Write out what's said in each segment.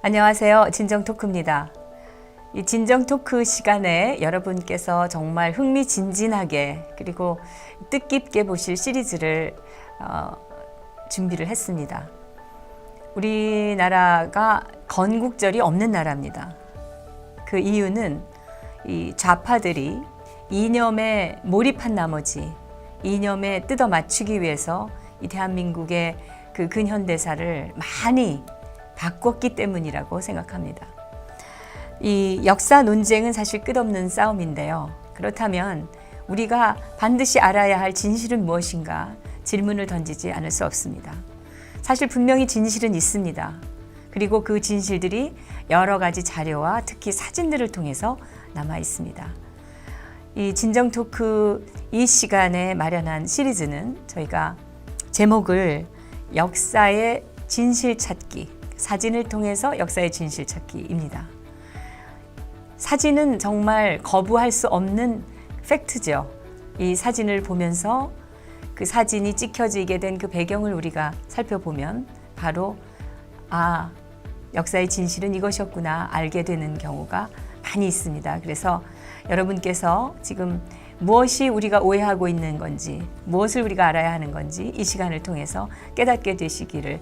안녕하세요. 진정토크입니다. 이 진정토크 시간에 여러분께서 정말 흥미진진하게 그리고 뜻깊게 보실 시리즈를 준비를 했습니다. 우리나라가 건국절이 없는 나라입니다. 그 이유는 이 좌파들이 이념에 몰입한 나머지 이념에 뜯어 맞추기 위해서 이 대한민국의 그 근현대사를 많이 바꿨기 때문이라고 생각합니다. 이 역사 논쟁은 사실 끝없는 싸움인데요. 그렇다면 우리가 반드시 알아야 할 진실은 무엇인가 질문을 던지지 않을 수 없습니다. 사실 분명히 진실은 있습니다. 그리고 그 진실들이 여러 가지 자료와 특히 사진들을 통해서 남아 있습니다. 이 진정토크 이 시간에 마련한 시리즈는 저희가 제목을 역사의 진실 찾기, 사진을 통해서 역사의 진실 찾기입니다. 사진은 정말 거부할 수 없는 팩트죠. 이 사진을 보면서 그 사진이 찍혀지게 된 그 배경을 우리가 살펴보면 바로 역사의 진실은 이것이었구나 알게 되는 경우가 많이 있습니다. 그래서 여러분께서 지금 무엇이 우리가 오해하고 있는 건지, 무엇을 우리가 알아야 하는 건지 이 시간을 통해서 깨닫게 되시기를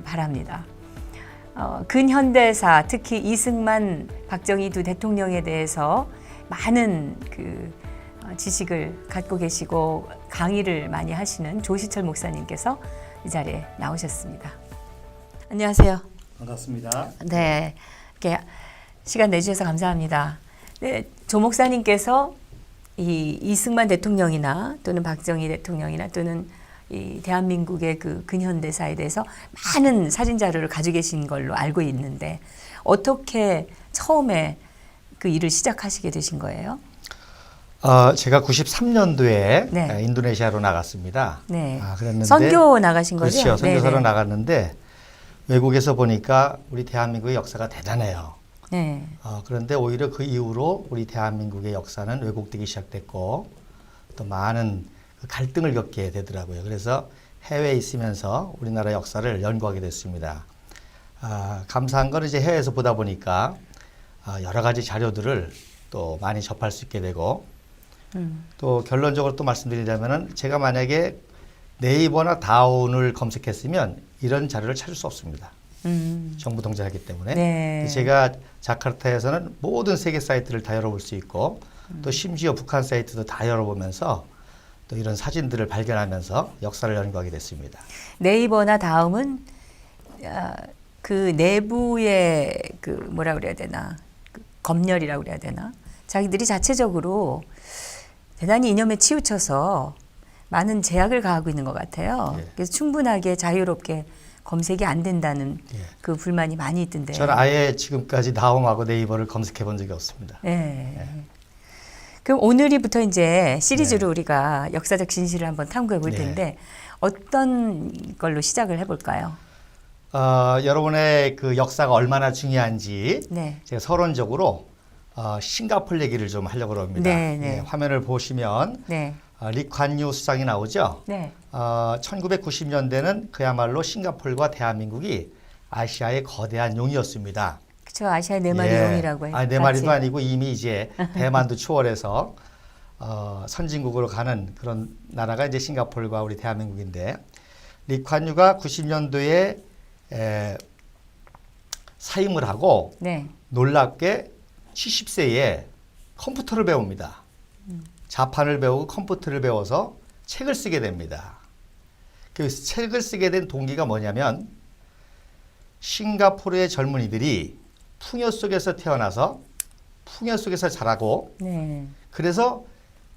바랍니다. 근현대사, 특히 이승만, 박정희 두 대통령에 대해서 많은 지식을 갖고 계시고 강의를 많이 하시는 조시철 목사님께서 이 자리에 나오셨습니다. 안녕하세요. 반갑습니다. 네, 이렇게 시간 내주셔서 감사합니다. 네, 조 목사님께서 이 이승만 대통령이나 또는 박정희 대통령이나 또는 이 대한민국의 그 근현대사에 대해서 많은 사진 자료를 가지고 계신 걸로 알고 있는데 어떻게 처음에 그 일을 시작하시게 되신 거예요? 제가 93년도에 네. 인도네시아로 나갔습니다. 네. 그랬는데 선교 나가신 거죠? 그렇죠. 선교사로 네네. 나갔는데 외국에서 보니까 우리 대한민국의 역사가 대단해요. 네. 그런데 오히려 그 이후로 우리 대한민국의 역사는 왜곡되기 시작됐고 또 많은 갈등을 겪게 되더라고요. 그래서 해외에 있으면서 우리나라 역사를 연구하게 됐습니다. 감사한 건 이제 해외에서 보다 보니까 여러 가지 자료들을 또 많이 접할 수 있게 되고 또 결론적으로 또 말씀드리자면은 제가 만약에 네이버나 다운을 검색했으면 이런 자료를 찾을 수 없습니다. 정부 통제하기 때문에. 네. 제가 자카르타에서는 모든 세계 사이트를 다 열어볼 수 있고 또 심지어 북한 사이트도 다 열어보면서 또 이런 사진들을 발견하면서 역사를 연구하게 됐습니다. 네이버나 다음은 그 내부의 그 뭐라 그래야 되나 검열이라고 그래야 되나 자기들이 자체적으로 대단히 이념에 치우쳐서 많은 제약을 가하고 있는 것 같아요. 예. 그래서 충분하게 자유롭게 검색이 안 된다는 그 불만이 많이 있던데. 저는 아예 지금까지 다음하고 네이버를 검색해 본 적이 없습니다. 네. 네. 그럼 오늘부터 이제 시리즈로 네. 우리가 역사적 진실을 한번 탐구해 볼 텐데 어떤 걸로 시작을 해볼까요? 여러분의 그 역사가 얼마나 중요한지 네. 제가 서론적으로 싱가포르 얘기를 좀 하려고 합니다. 네, 네. 화면을 보시면 네. 리관유 수상이 나오죠. 네. 1990년대는 그야말로 싱가포르와 대한민국이 아시아의 거대한 용이었습니다. 그렇죠. 아시아의 네 마리 용이라고 해요. 네 마리도 아니고 이미 이제 대만도 추월해서 선진국으로 가는 그런 나라가 이제 싱가포르와 우리 대한민국인데 리관유가 90년도에 사임을 하고 네. 놀랍게 70세에 컴퓨터를 배웁니다. 자판을 배우고 컴퓨터를 배워서 책을 쓰게 됩니다. 그래서 책을 쓰게 된 동기가 뭐냐면 싱가포르의 젊은이들이 풍요 속에서 태어나서 풍요 속에서 자라고 네. 그래서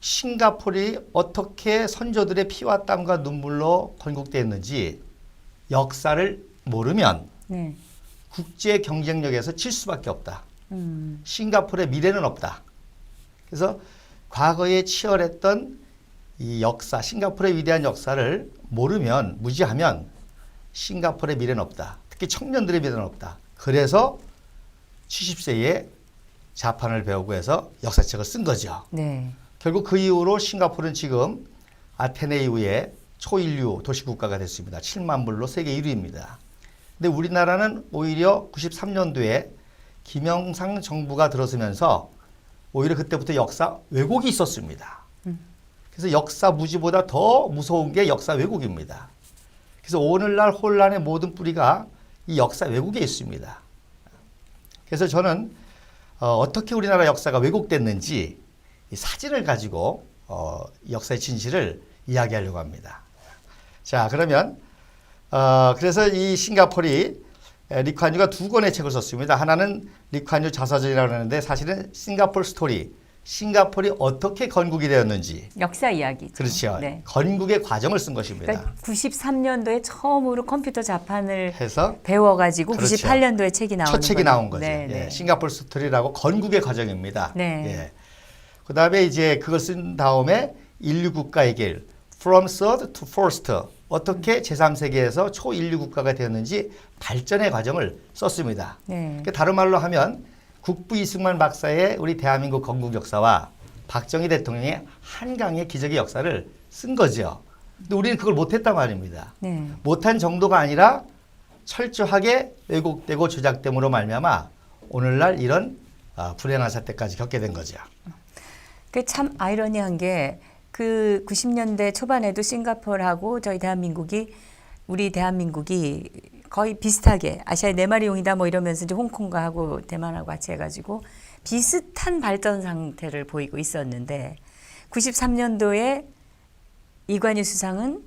싱가포르이 어떻게 선조들의 피와 땀과 눈물로 건국되었는지 역사를 모르면 네. 국제 경쟁력에서 질 수밖에 없다. 싱가포르의 미래는 없다. 그래서 과거에 치열했던 이 역사, 싱가포르의 위대한 역사를 모르면, 무지하면 싱가포르의 미래는 없다. 특히 청년들의 미래는 없다. 그래서 70세에 자판을 배우고 해서 역사책을 쓴 거죠. 네. 결국 그 이후로 싱가포르는 지금 아테네 이후에 초인류 도시국가가 됐습니다. 7만 불로 세계 1위입니다. 근데 우리나라는 오히려 93년도에 김영삼 정부가 들어서면서 오히려 그때부터 역사 왜곡이 있었습니다. 그래서 역사 무지보다 더 무서운 게 역사 왜곡입니다. 그래서 오늘날 혼란의 모든 뿌리가 이 역사 왜곡에 있습니다. 그래서 저는 어떻게 우리나라 역사가 왜곡됐는지 이 사진을 가지고 역사의 진실을 이야기하려고 합니다. 자, 그러면 그래서 이 싱가포르이 리콴유가 두 권의 책을 썼습니다. 하나는 리콴유 자서전이라고 하는데 사실은 싱가포르 스토리, 싱가포르이 어떻게 건국이 되었는지. 역사 이야기죠. 그렇죠. 네. 건국의 과정을 쓴 것입니다. 그러니까 93년도에 처음으로 컴퓨터 자판을 해서 배워가지고 그렇죠. 98년도에 책이 나오는 첫 책이 나온 거죠. 네, 예, 네. 싱가포르 스토리라고 건국의 과정입니다. 네. 예. 그다음에 이제 그걸 쓴 다음에 인류 국가의 길, From Third to First, 어떻게 제3세계에서 초인류 국가가 되었는지 발전의 과정을 썼습니다. 네. 그러니까 다른 말로 하면 국부 이승만 박사의 우리 대한민국 건국 역사와 박정희 대통령의 한강의 기적의 역사를 쓴 거죠. 근데 우리는 그걸 못했단 말입니다. 네. 못한 정도가 아니라 철저하게 왜곡되고 조작됨으로 말미암아 오늘날 이런 불행한 사태까지 겪게 된 거죠. 그 참 아이러니한 게 그 90년대 초반에도 싱가포르하고 우리 대한민국이 거의 비슷하게 아시아의 네 마리 용이다 뭐 이러면서 이제 홍콩과 하고 대만하고 같이 해가지고 비슷한 발전 상태를 보이고 있었는데 93년도에 이관유 수상은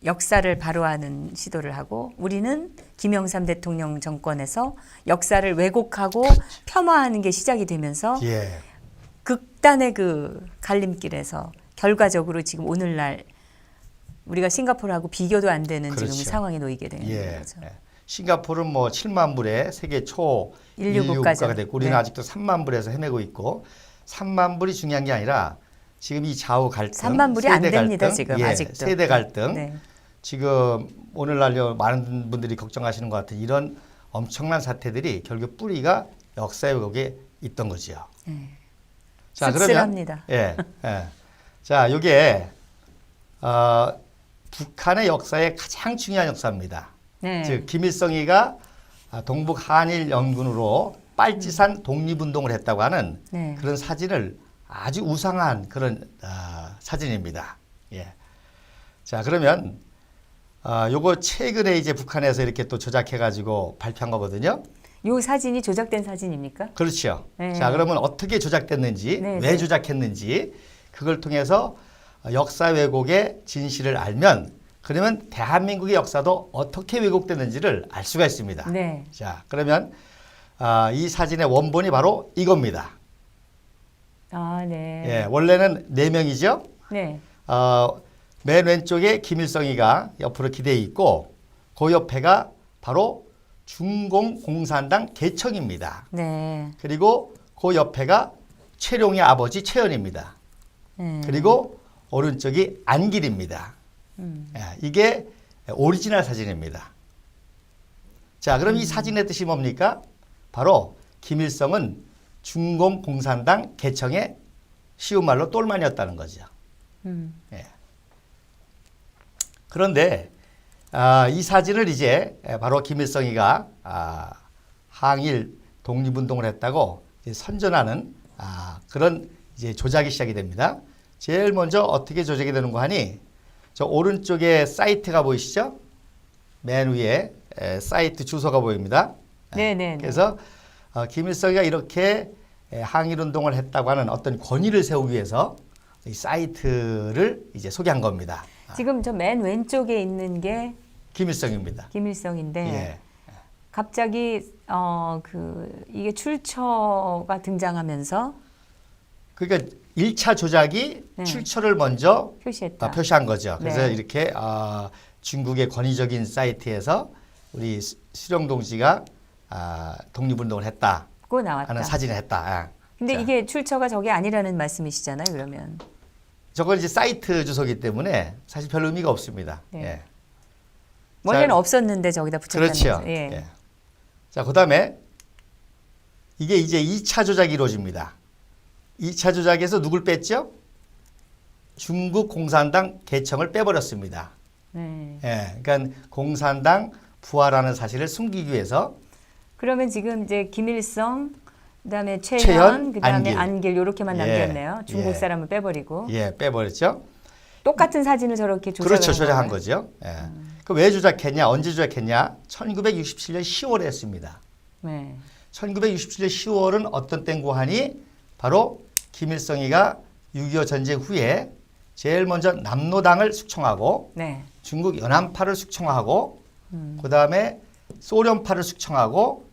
역사를 바로하는 시도를 하고 우리는 김영삼 대통령 정권에서 역사를 왜곡하고 폄하하는 게 시작이 되면서 예. 극단의 그 갈림길에서 결과적으로 지금 오늘날 우리가 싱가포르하고 비교도 안 되는 그렇죠. 지금 상황에 놓이게 되는 예. 거죠. 예. 싱가포르는 뭐 7만 불의 세계 초 인류 인류 국가죠. 국가가 됐고 우리는 네. 아직도 3만 불에서 헤매고 있고 3만 불이 중요한 게 아니라 지금 이 좌우 갈등, 3만 불이 안 세대 됩니다, 갈등, 지금 예, 아직도. 세대 갈등. 네. 지금 오늘날 많은 분들이 걱정하시는 것 같은 이런 엄청난 사태들이 결국 뿌리가 역사 왜곡에 있던 거죠. 네. 자, 씁쓸합니다. 예, 예. 자, 이게 북한의 역사의 가장 중요한 역사입니다. 네. 즉 김일성이가 동북 한일 연군으로 빨치산 독립운동을 했다고 하는 네. 그런 사진을 아주 우상한 그런 사진입니다. 예. 자, 그러면 요거 최근에 이제 북한에서 이렇게 또 조작해가지고 발표한 거거든요. 요 사진이 조작된 사진입니까? 그렇죠. 네. 자, 그러면 어떻게 조작됐는지, 네, 왜 네. 조작했는지 그걸 통해서 역사 왜곡의 진실을 알면 그러면 대한민국의 역사도 어떻게 왜곡됐는지를 알 수가 있습니다. 네. 자, 그러면 이 사진의 원본이 바로 이겁니다. 아, 네. 예, 원래는 4명이죠. 네. 맨 왼쪽에 김일성이가 옆으로 기대어 있고 그 옆에가 바로 중공공산당 개청입니다. 네. 그리고 그 옆에가 최룡의 아버지 최연입니다. 네. 그리고 오른쪽이 안길입니다. 예, 이게 오리지널 사진입니다. 자, 그럼 이 사진의 뜻이 뭡니까? 바로 김일성은 중공공산당 개청의 쉬운 말로 똘만이었다는 거죠. 예. 그런데 이 사진을 이제 바로 김일성이가 항일 독립운동을 했다고 이제 선전하는 그런 이제 조작이 시작이 됩니다. 제일 먼저 어떻게 조작이 되는 거 하니 저 오른쪽에 사이트가 보이시죠? 맨 위에 사이트 주소가 보입니다. 네네. 그래서 김일성이가 이렇게 항일운동을 했다고 하는 어떤 권위를 세우기 위해서 이 사이트를 이제 소개한 겁니다. 지금 저 맨 왼쪽에 있는 게 김일성입니다. 김일성인데 예. 갑자기 이게 출처가 등장하면서 그러니까 1차 조작이 네. 출처를 먼저 표시했다. 표시한 거죠. 그래서 네. 이렇게 중국의 권위적인 사이트에서 우리 수령동지가 독립운동을 했다 고 나왔다. 하는 사진을 했다. 근데 자, 이게 출처가 저게 아니라는 말씀이시잖아요, 그러면. 저건 이제 사이트 주소기 때문에 사실 별 의미가 없습니다. 네. 예. 원래는 자, 없었는데 저기다 붙였다는 그렇죠. 거죠. 예. 예. 자, 그다음에 이게 이제 2차 조작이 이루어집니다. 2차 조작에서 누굴 뺐죠? 중국 공산당 개청을 빼버렸습니다. 네. 예, 그러니까 공산당 부하라는 사실을 숨기기 위해서 그러면 지금 이제 김일성, 그다음에 최현, 최현, 그다음에 안길. 안길 요렇게만 예. 남겼네요. 중국 예. 사람을 빼버리고 빼버렸죠. 똑같은 사진을 저렇게 조작을 그렇죠. 한 조작한 거예요? 거죠. 그 왜 조작했냐? 언제 조작했냐? 1967년 10월에 했습니다. 네. 1967년 10월은 어떤 때인고 하니 바로 김일성이가 6.25 전쟁 후에 제일 먼저 남로당을 숙청하고 네. 중국 연안파를 숙청하고 그다음에 소련파를 숙청하고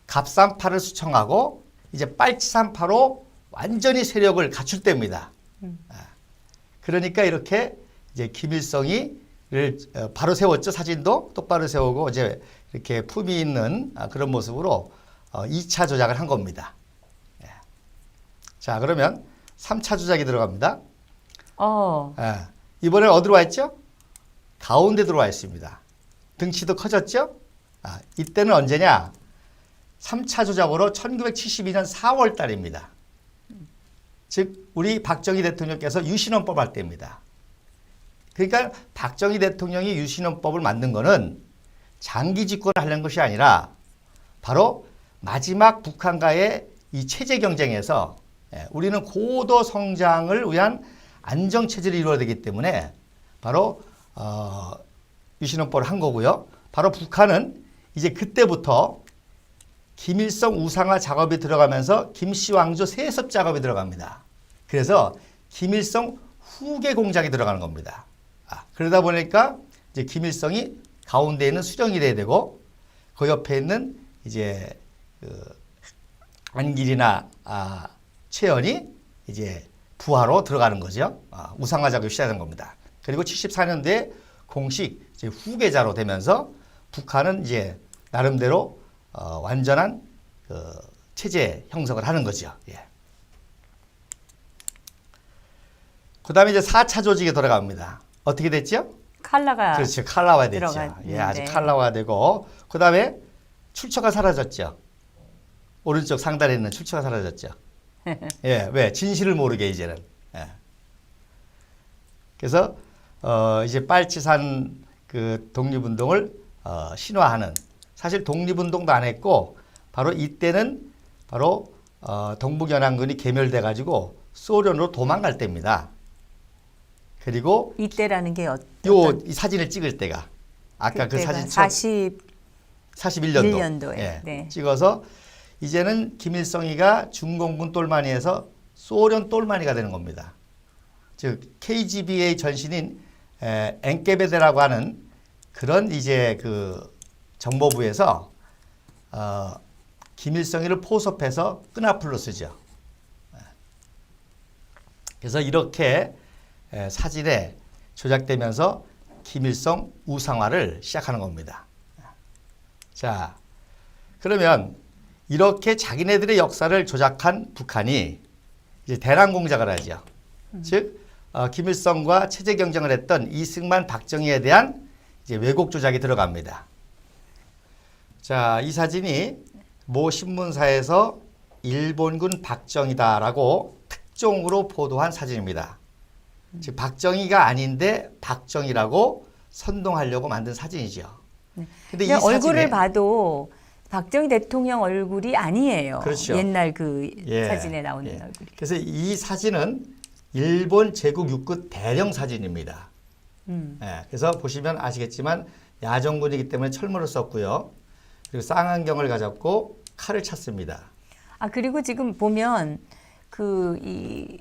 갑산파를 숙청하고 이제 빨치산파로 완전히 세력을 갖출 때입니다. 그러니까 이렇게 이제 김일성이를 바로 세웠죠. 사진도 똑바로 세우고 이제 이렇게 품위 있는 그런 모습으로 2차 조작을 한 겁니다. 자, 그러면 3차 조작이 들어갑니다. 이번엔 어디로 와 있죠? 가운데 들어와 있습니다. 등치도 커졌죠? 이때는 언제냐? 3차 조작으로 1972년 4월 달입니다. 즉 우리 박정희 대통령께서 유신헌법 할 때입니다. 그러니까 박정희 대통령이 유신헌법을 만든 거는 장기 집권을 하려는 것이 아니라 바로 마지막 북한과의 이 체제 경쟁에서 우리는 고도 성장을 위한 안정 체제를 이루어야 되기 때문에 바로 유신헌법을 한 거고요. 바로 북한은 이제 그때부터 김일성 우상화 작업이 들어가면서 김씨 왕조 세습 작업이 들어갑니다. 그래서 김일성 후계 공작이 들어가는 겁니다. 그러다 보니까 이제 김일성이 가운데 있는 수령이 돼야 되고 그 옆에 있는 이제 안길이나 최현이 이제 부하로 들어가는 거죠. 우상화 작업이 시작된 겁니다. 그리고 74년도에 공식 이제 후계자로 되면서 북한은 이제 나름대로 완전한 체제 형성을 하는 거죠. 그 다음에 이제 4차 조직에 들어갑니다. 어떻게 됐죠? 칼라가 그렇죠. 칼라화 됐죠. 들어갔는데. 아주 칼라화 되고 그 다음에 출처가 사라졌죠. 오른쪽 상단에 있는 출처가 사라졌죠. 왜? 진실을 모르게 이제는. 그래서 이제 빨치산 그 독립운동을 신화하는 사실 독립운동도 안 했고 바로 이때는 바로 동북연안군이 개멸돼 가지고 소련으로 도망갈 때입니다. 그리고 이때라는 게 이 사진을 찍을 때가 아까 그 사진 41년도 1년도에 찍어서 이제는 김일성이가 중공군 똘마니에서 소련 똘마니가 되는 겁니다. 즉 KGB의 전신인 엔케베데라고 하는 그런 이제 그 정보부에서 김일성이를 포섭해서 끈앞으로 쓰죠. 그래서 이렇게 사진에 조작되면서 김일성 우상화를 시작하는 겁니다. 자, 그러면 이렇게 자기네들의 역사를 조작한 북한이 이제 대남 공작을 하죠. 즉 김일성과 체제 경쟁을 했던 이승만, 박정희에 대한 이제 왜곡 조작이 들어갑니다. 자, 이 사진이 모 신문사에서 일본군 박정희다라고 특종으로 보도한 사진입니다. 즉 박정희가 아닌데 박정희라고 선동하려고 만든 사진이죠. 근데 이 얼굴을 사진에 봐도 박정희 대통령 얼굴이 아니에요. 그렇죠. 옛날 그 사진에 나오는 얼굴이. 그래서 이 사진은 일본 제국 육군 대령 사진입니다. 그래서 보시면 아시겠지만 야전군이기 때문에 철문을 썼고요. 그리고 쌍안경을 가졌고 칼을 찼습니다. 그리고 지금 보면 이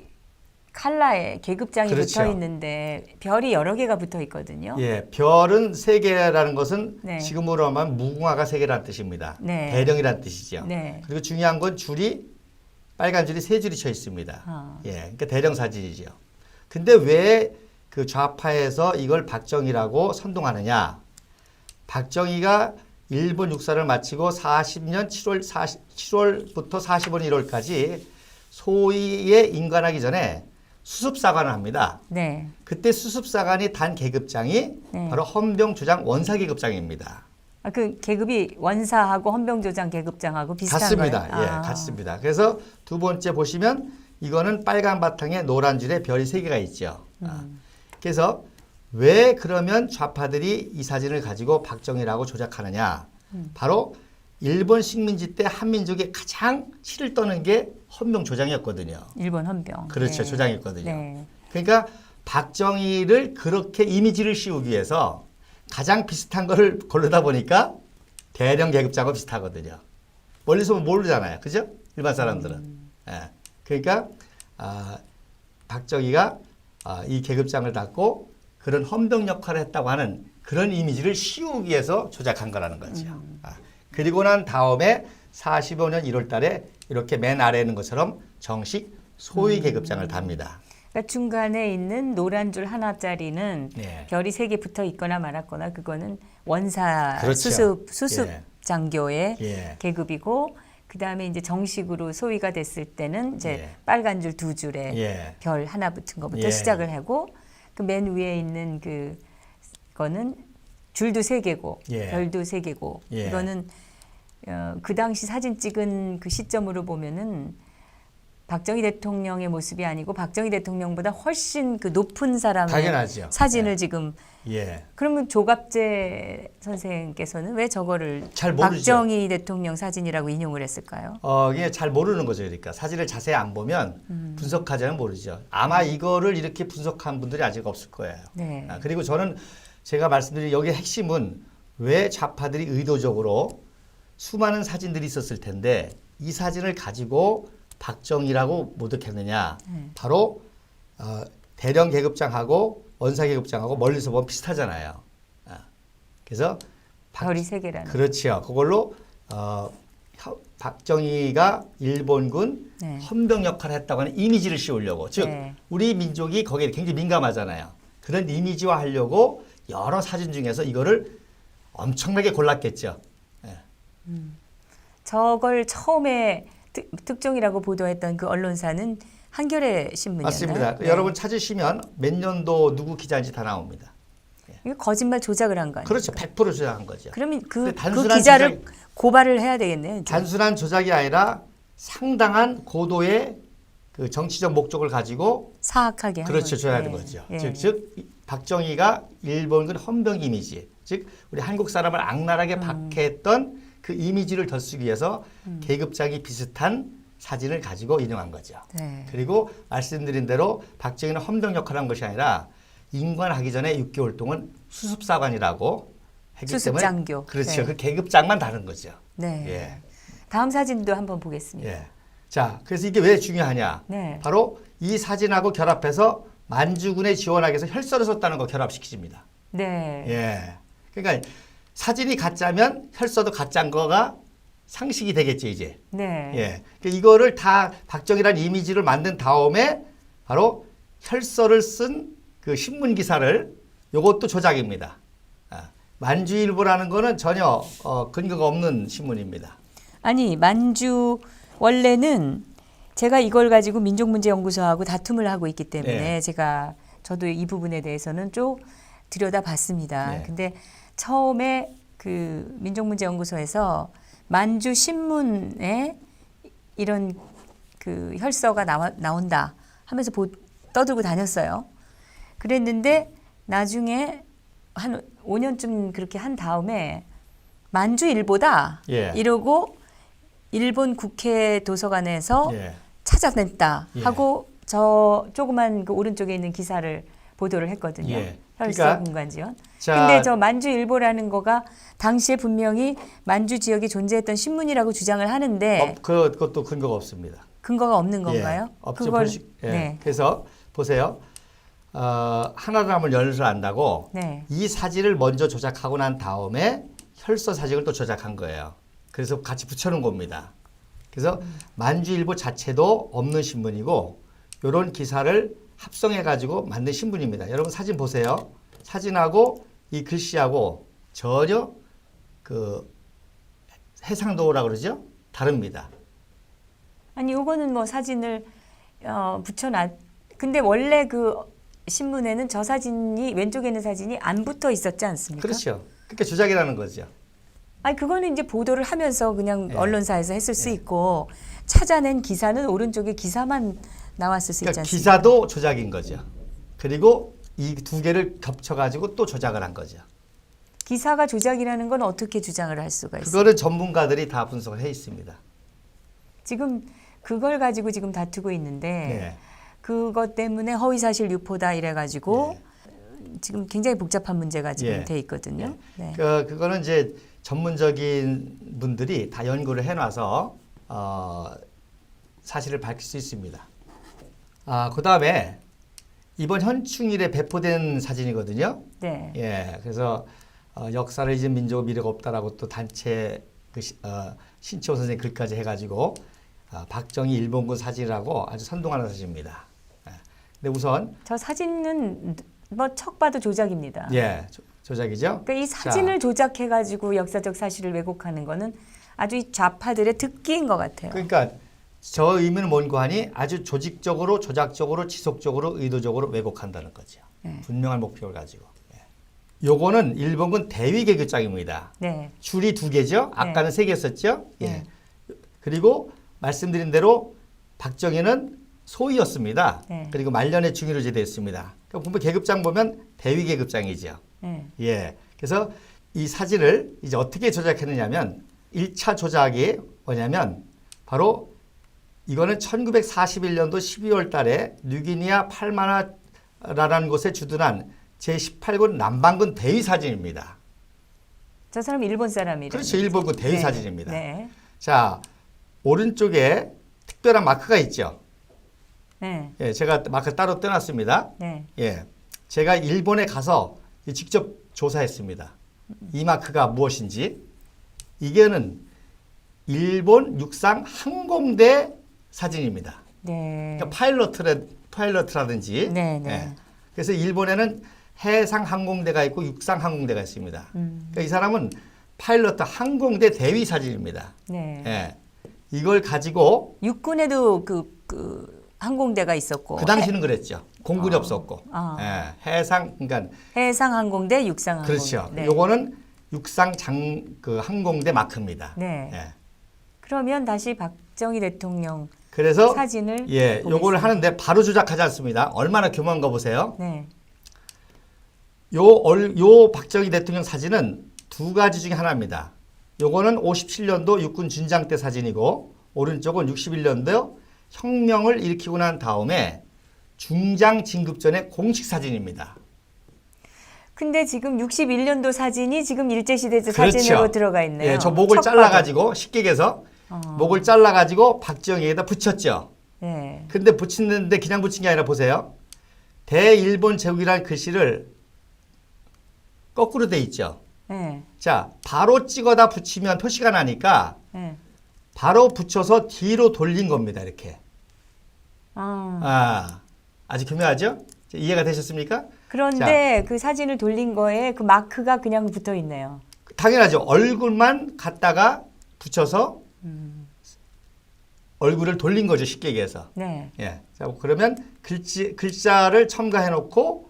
칼라에 계급장이 그렇죠. 붙어 있는데 별이 여러 개가 붙어 있거든요. 별은 3개라는 것은 네. 지금으로 하면 무궁화가 3개라는 뜻입니다. 네. 대령이라는 뜻이죠. 네. 그리고 중요한 건 줄이 빨간 줄이 3줄이 쳐 있습니다. 그러니까 대령 사진이죠. 근데 왜 그 좌파에서 이걸 박정희라고 선동하느냐? 박정희가 일본 육사를 마치고 40년 7월부터 45년 1월까지 소위에 인관하기 전에 수습사관을 합니다. 네. 그때 수습사관이 단 계급장이 바로 헌병조장 원사계급장입니다. 그 계급이 원사하고 헌병조장 계급장하고 비슷한 같습니다. 거예요? 같습니다. 그래서 두 번째 보시면 이거는 빨간 바탕에 노란 줄에 별이 3개가 있죠. 그래서 왜 그러면 좌파들이 이 사진을 가지고 박정희라고 조작하느냐? 바로 일본 식민지 때 한민족이 가장 치를 떠는 게 헌병 조장이었거든요. 일본 헌병. 그렇죠. 네. 조장이었거든요. 네. 그러니까 박정희를 그렇게 이미지를 씌우기 위해서 가장 비슷한 거를 고르다 보니까 대령 계급장하고 비슷하거든요. 멀리서 보면 모르잖아요. 그죠? 일반 사람들은. 예. 그러니까 박정희가 이 계급장을 갖고 그런 헌병 역할을 했다고 하는 그런 이미지를 씌우기 위해서 조작한 거라는 거죠. 그리고 난 다음에 45년 1월 달에 이렇게 맨 아래에 있는 것처럼 정식 소위 계급장을 답니다. 그러니까 중간에 있는 노란 줄 하나짜리는 네. 별이 3개 붙어 있거나 말았거나 그거는 원사 그렇죠. 수습 예. 장교의 예. 계급이고 그다음에 이제 정식으로 소위가 됐을 때는 이제 예. 빨간 줄 2줄에 예. 별 하나 붙은 것부터 예. 시작을 하고 그 맨 위에 있는 그거는 줄도 3개고 예. 별도 3개고 예. 이거는 그 당시 사진 찍은 그 시점으로 보면은 박정희 대통령의 모습이 아니고 박정희 대통령보다 훨씬 그 높은 사람의 당연하죠. 사진을 예. 지금 예. 그러면 조갑재 선생께서는 왜 저거를 잘 모르죠. 박정희 대통령 사진이라고 인용을 했을까요? 이게 잘 모르는 거죠. 그러니까 사진을 자세히 안 보면 분석하자면 모르죠. 아마 이거를 이렇게 분석한 분들이 아직 없을 거예요. 네. 그리고 저는 제가 말씀드린 여기 핵심은 왜 좌파들이 의도적으로 수많은 사진들이 있었을 텐데 이 사진을 가지고 박정희라고 모독했느냐. 바로 대령 계급장하고 원사 계급장하고 멀리서 보면 비슷하잖아요. 그래서 별이 3개라는. 그렇죠. 그걸로 박정희가 일본군 네. 헌병 역할을 했다고 하는 이미지를 씌우려고. 즉 네. 우리 민족이 거기에 굉장히 민감하잖아요. 그런 이미지화 하려고 여러 사진 중에서 이거를 엄청나게 골랐겠죠. 저걸 처음에 특종이라고 보도했던 그 언론사는 한겨레 신문이었나요? 맞습니다. 네. 여러분 찾으시면 몇 년도 누구 기자인지 다 나옵니다. 이거 거짓말 조작을 한 거 아니에요? 그렇죠. 100% 조작한 거죠. 그러면 그 근데 단순한 기자를 고발을 해야 되겠네요. 이제. 단순한 조작이 아니라 상당한 고도의 그 정치적 목적을 가지고 사악하게 한 그렇죠. 거죠. 조작하는 예. 거죠. 예. 즉 박정희가 일본군 헌병 이미지, 즉 우리 한국 사람을 악랄하게 박해했던 그 이미지를 덧쓰기 위해서 계급장이 비슷한 사진을 가지고 인용한 거죠. 네. 그리고 말씀드린 대로 박정희는 헌병 역할을 한 것이 아니라 임관하기 전에 6개월 동안 수습사관이라고 했기 수습장교. 때문에 그렇죠. 네. 그 계급장만 다른 거죠. 네. 예. 다음 사진도 한번 보겠습니다. 예. 자, 그래서 이게 왜 중요하냐? 네. 바로 이 사진하고 결합해서 만주군에 지원하기 위해서 혈서를 썼다는 거 결합시키십니다. 네. 예. 그러니까 사진이 가짜면 혈서도 가짜인 거가 상식이 되겠죠, 이제. 네. 예. 그러니까 이거를 다 박정희라는 이미지를 만든 다음에 바로 혈서를 쓴 그 신문 기사를 요것도 조작입니다. 만주일보라는 거는 전혀 근거가 없는 신문입니다. 아니 만주 원래는 제가 이걸 가지고 민족문제연구소하고 다툼을 하고 있기 때문에 네. 저도 이 부분에 대해서는 쭉 들여다봤습니다. 네. 근데 처음에 그 민족문제연구소에서 만주 신문에 이런 그 혈서가 나온다 하면서 떠들고 다녔어요. 그랬는데 나중에 한 5년쯤 그렇게 한 다음에 만주일보다 예. 이러고 일본 국회 도서관에서 예. 찾아냈다 예. 하고 저 조그만 그 오른쪽에 있는 기사를 보도를 했거든요. 예. 혈서 그러니까 공간 지원. 자, 근데 저 만주일보라는 거가 당시에 분명히 만주 지역에 존재했던 신문이라고 주장을 하는데 그것도 근거가 없습니다. 근거가 없는 건가요? 예. 없죠. 네. 그래서 보세요. 하나라면 열을 안다고 네. 이 사진을 먼저 조작하고 난 다음에 혈서 사진을 또 조작한 거예요. 그래서 같이 붙여놓은 겁니다. 그래서 만주일보 자체도 없는 신문이고 이런 기사를 합성해가지고 만든 신문입니다. 여러분 사진 보세요. 사진하고 이 글씨하고 전혀 그 해상도라고 그러죠? 다릅니다. 아니 요거는 뭐 사진을 붙여놨. 근데 원래 그 신문에는 저 사진이 왼쪽에 있는 사진이 안 붙어 있었지 않습니까? 그렇죠. 그러니까 조작이라는 거죠. 아니 그거는 이제 보도를 하면서 그냥 예. 언론사에서 했을 수 있고 찾아낸 기사는 오른쪽에 기사만 나왔을 수 있지 그러니까 않습니까? 기사도 조작인 거죠. 그리고 이 두 개를 겹쳐가지고 또 조작을 한 거죠. 기사가 조작이라는 건 어떻게 주장을 할 수가 있어요? 그거를 전문가들이 다 분석을 해 있습니다. 지금 그걸 가지고 지금 다투고 있는데 네. 그것 때문에 허위사실 유포다 이래가지고 지금 굉장히 복잡한 문제가 지금 예. 돼 있거든요. 네. 그거는 이제 전문적인 분들이 다 연구를 해놔서 사실을 밝힐 수 있습니다. 그 다음에 이번 현충일에 배포된 사진이거든요. 네. 예, 그래서 역사를 잊은 민족의 미래가 없다라고 또 단체 신치호 선생님 글까지 해가지고 박정희 일본군 사진이라고 아주 선동하는 사진입니다. 예. 근데 우선 저 사진은 뭐 척 봐도 조작입니다. 예, 조작이죠. 그러니까 이 사진을 조작해가지고 역사적 사실을 왜곡하는 거는 아주 이 좌파들의 특기인 것 같아요. 그러니까 저 의미는 뭔고 하니 아주 조직적으로, 조작적으로, 지속적으로, 의도적으로 왜곡한다는 거죠. 네. 분명한 목표를 가지고. 예. 요거는 일본군 대위개교장입니다. 네. 줄이 2개죠. 아까는 3개였었죠. 예. 네. 그리고 말씀드린 대로 박정희는 소위였습니다. 네. 그리고 말년에 중위로 제대했습니다. 그러니까 보면 계급장 보면 대위계급장이죠. 네. 예. 그래서 이 사진을 이제 어떻게 조작했느냐면 1차 조작이 뭐냐면 바로 이거는 1941년도 12월 달에 뉴기니아 팔마나라라는 곳에 주둔한 제18군 남반군 대위 사진입니다. 저 사람 일본 사람이래요. 그렇죠. 일본군 대위 네. 사진입니다. 네. 자, 오른쪽에 특별한 마크가 있죠. 네. 예, 제가 마크 따로 떼놨습니다. 네. 예, 제가 일본에 가서 직접 조사했습니다. 이 마크가 무엇인지. 이게는 일본 육상 항공대 사진입니다. 네. 그러니까 파일럿이라든지. 네, 네. 예. 그래서 일본에는 해상 항공대가 있고 육상 항공대가 있습니다. 그러니까 이 사람은 파일럿 항공대 대위 사진입니다. 네. 예. 이걸 가지고 육군에도 그 항공대가 있었고 그 당시는 그랬죠. 공군이 없었고. 아. 예. 해상 그러니까 해상 항공대, 육상 항공대. 그렇죠. 네. 요거는 육상 항공대 마크입니다. 네. 예. 그러면 다시 박정희 대통령 그래서 사진을 예, 보겠습니다. 요거를 하는데 바로 조작하지 않습니다. 얼마나 교묘한 거 보세요. 네. 요 박정희 대통령 사진은 두 가지 중에 하나입니다. 요거는 57년도 육군 준장 때 사진이고 오른쪽은 61년도 혁명을 일으키고 난 다음에 중장 진급 전의 공식 사진입니다. 근데 지금 61년도 사진이 지금 일제시대 그렇죠. 사진으로 들어가 있네요. 예, 저 목을 첫 잘라가지고 식객에서 목을 잘라가지고 박정희에다 붙였죠. 네. 근데 붙이는데 그냥 붙인 게 아니라 보세요. 대일본 제국이라는 글씨를 거꾸로 돼 있죠. 네. 자, 바로 찍어다 붙이면 표시가 나니까 네. 바로 붙여서 뒤로 돌린 겁니다. 이렇게. 아. 아주 교묘하죠? 이해가 되셨습니까? 그런데 그 사진을 돌린 거에 그 마크가 그냥 붙어 있네요. 당연하죠. 얼굴만 갖다가 붙여서 얼굴을 돌린 거죠. 쉽게 얘기해서. 네. 예. 자, 그러면 글자를 첨가해 놓고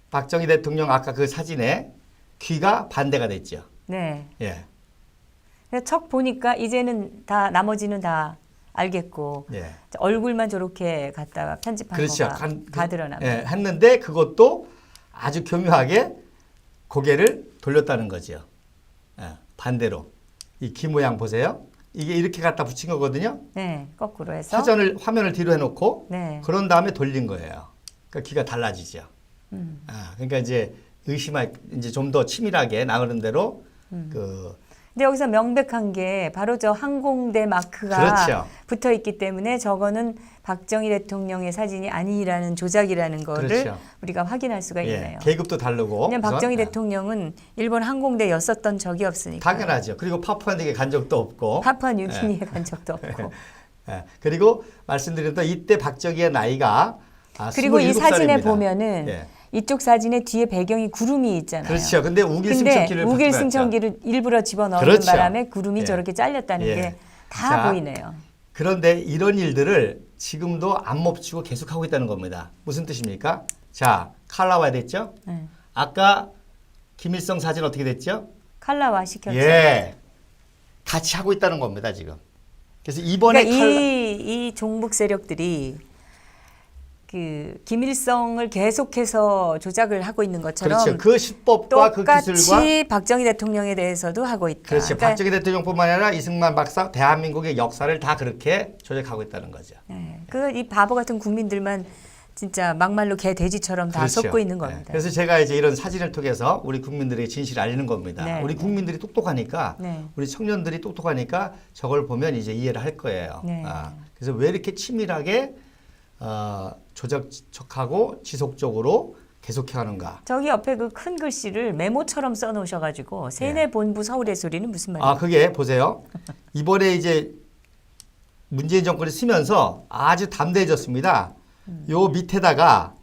박정희 대통령 아까 그 사진에 귀가 반대가 됐죠. 네. 예. 그래서 척 보니까 이제는 다 나머지는 다 알겠고 예. 얼굴만 저렇게 갖다가 편집한 그렇죠. 거가 다 드러납니다. 예, 했는데 그것도 아주 교묘하게 고개를 돌렸다는 거죠. 예, 반대로. 이 귀 모양 보세요. 이게 이렇게 갖다 붙인 거거든요. 네, 거꾸로 해서 화면을 뒤로 해놓고 네. 그런 다음에 돌린 거예요. 그러니까 귀가 달라지죠. 그러니까 이제 이제 좀 더 치밀하게 나오는 대로 근데 여기서 명백한 게 바로 저 항공대 마크가 그렇죠. 붙어 있기 때문에 저거는 박정희 대통령의 사진이 아니라는 조작이라는 거를 그렇죠. 우리가 확인할 수가 예, 있네요. 계급도 다르고. 왜냐면 박정희 그래서, 대통령은 일본 항공대였었던 적이 없으니까. 당연하죠. 그리고 파푸아뉴기니에 간 적도 없고. 파푸아 뉴기니에 간 적도 없고. 예, 그리고 말씀드린 또 이때 박정희의 나이가 그리고 이 27살입니다. 사진에 보면은 예. 이쪽 사진에 뒤에 배경이 구름이 있잖아요. 그렇죠. 근데 우길승천기를 우길승천기를 일부러 집어넣는 그렇죠. 바람에 구름이 예. 저렇게 잘렸다는 예. 게 다 보이네요. 그런데 이런 일들을 지금도 안 멈추고 계속하고 있다는 겁니다. 무슨 뜻입니까? 자, 칼라화 됐죠? 네. 아까 김일성 사진 어떻게 됐죠? 칼라화 시켰죠. 예. 같이 하고 있다는 겁니다, 지금. 그래서 이번에 그러니까 이 종북 세력들이 그 김일성을 계속해서 조작을 하고 있는 것처럼 그렇죠. 그 수법과 그 기술과 똑같이 박정희 대통령에 대해서도 하고 있다. 그렇죠. 그러니까 박정희 대통령뿐만 아니라 이승만 박사 대한민국의 역사를 다 그렇게 조작하고 있다는 거죠. 네. 이 바보 같은 국민들만 진짜 막말로 개 돼지처럼 다 그렇죠. 속고 있는 네. 겁니다. 그래서 제가 이제 이런 사진을 통해서 우리 국민들에게 진실을 알리는 겁니다. 네. 우리 국민들이 똑똑하니까 네. 우리 청년들이 똑똑하니까 저걸 보면 이제 이해를 할 거예요. 네. 그래서 왜 이렇게 치밀하게 조작하고 지속적으로 계속해가는가? 저기 옆에 그 큰 글씨를 메모처럼 써놓으셔가지고 세뇌 본부 서울의 소리는 무슨 말이에요? 그게 보세요. 이번에 이제 문재인 정권이 쓰면서 아주 담대해졌습니다. 요 밑에다가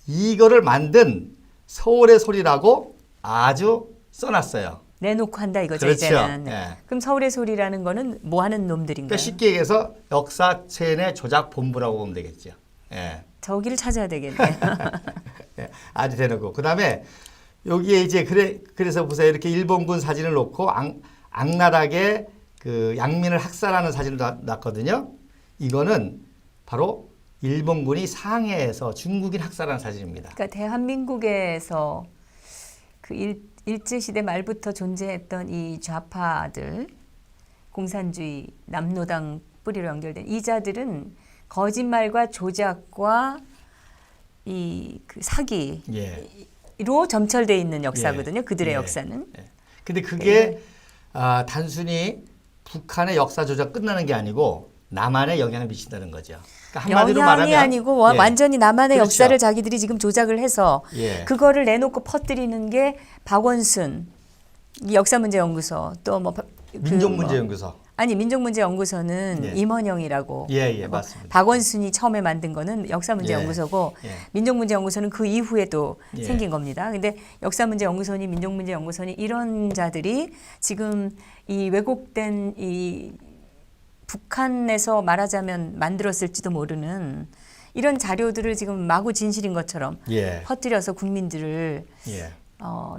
이거를 만든 서울의 소리라고 아주 써놨어요. 내놓고 한다 이거죠 그렇죠. 이제는. 예. 그럼 서울의 소리라는 거는 뭐 하는 놈들인가요? 그러니까 쉽게 얘기해서 역사 세뇌 조작 본부라고 보면 되겠죠. 예. 저기를 찾아야 되겠네. 예, 아주 대놓고. 그다음에 여기에 이제 그래서 보세요. 이렇게 일본군 사진을 놓고 악랄하게 그 양민을 학살하는 사진을 놨거든요. 이거는 바로 일본군이 상해에서 중국인 학살하는 사진입니다. 그러니까 대한민국에서 그 일제시대 말부터 존재했던 이 좌파들, 공산주의, 남노당 뿌리로 연결된 이 자들은 거짓말과 조작과 이 그 사기로 예. 점철돼 있는 역사거든요. 그들의 예. 역사는. 예. 근데 그게 단순히 북한의 역사 조작 끝나는 게 아니고 남한에 영향을 미친다는 거죠. 그러니까 한마디로 영향이 말하면 아니고 예. 완전히 남한의 그렇죠. 역사를 자기들이 지금 조작을 해서 예. 그거를 내놓고 퍼뜨리는 게 박원순 이 역사문제연구소 또 뭐 민족문제연구소. 아니 민족문제연구소는 예. 임원영이라고 예, 맞습니다. 박원순이 처음에 만든 거는 역사문제연구소고 예. 민족문제연구소는 그 이후에 또 예. 생긴 겁니다. 근데 역사문제연구소니 민족문제연구소니 이런 자들이 지금 이 왜곡된 이 북한에서 말하자면 만들었을지도 모르는 이런 자료들을 지금 마구 진실인 것처럼 예. 퍼뜨려서 국민들을 예.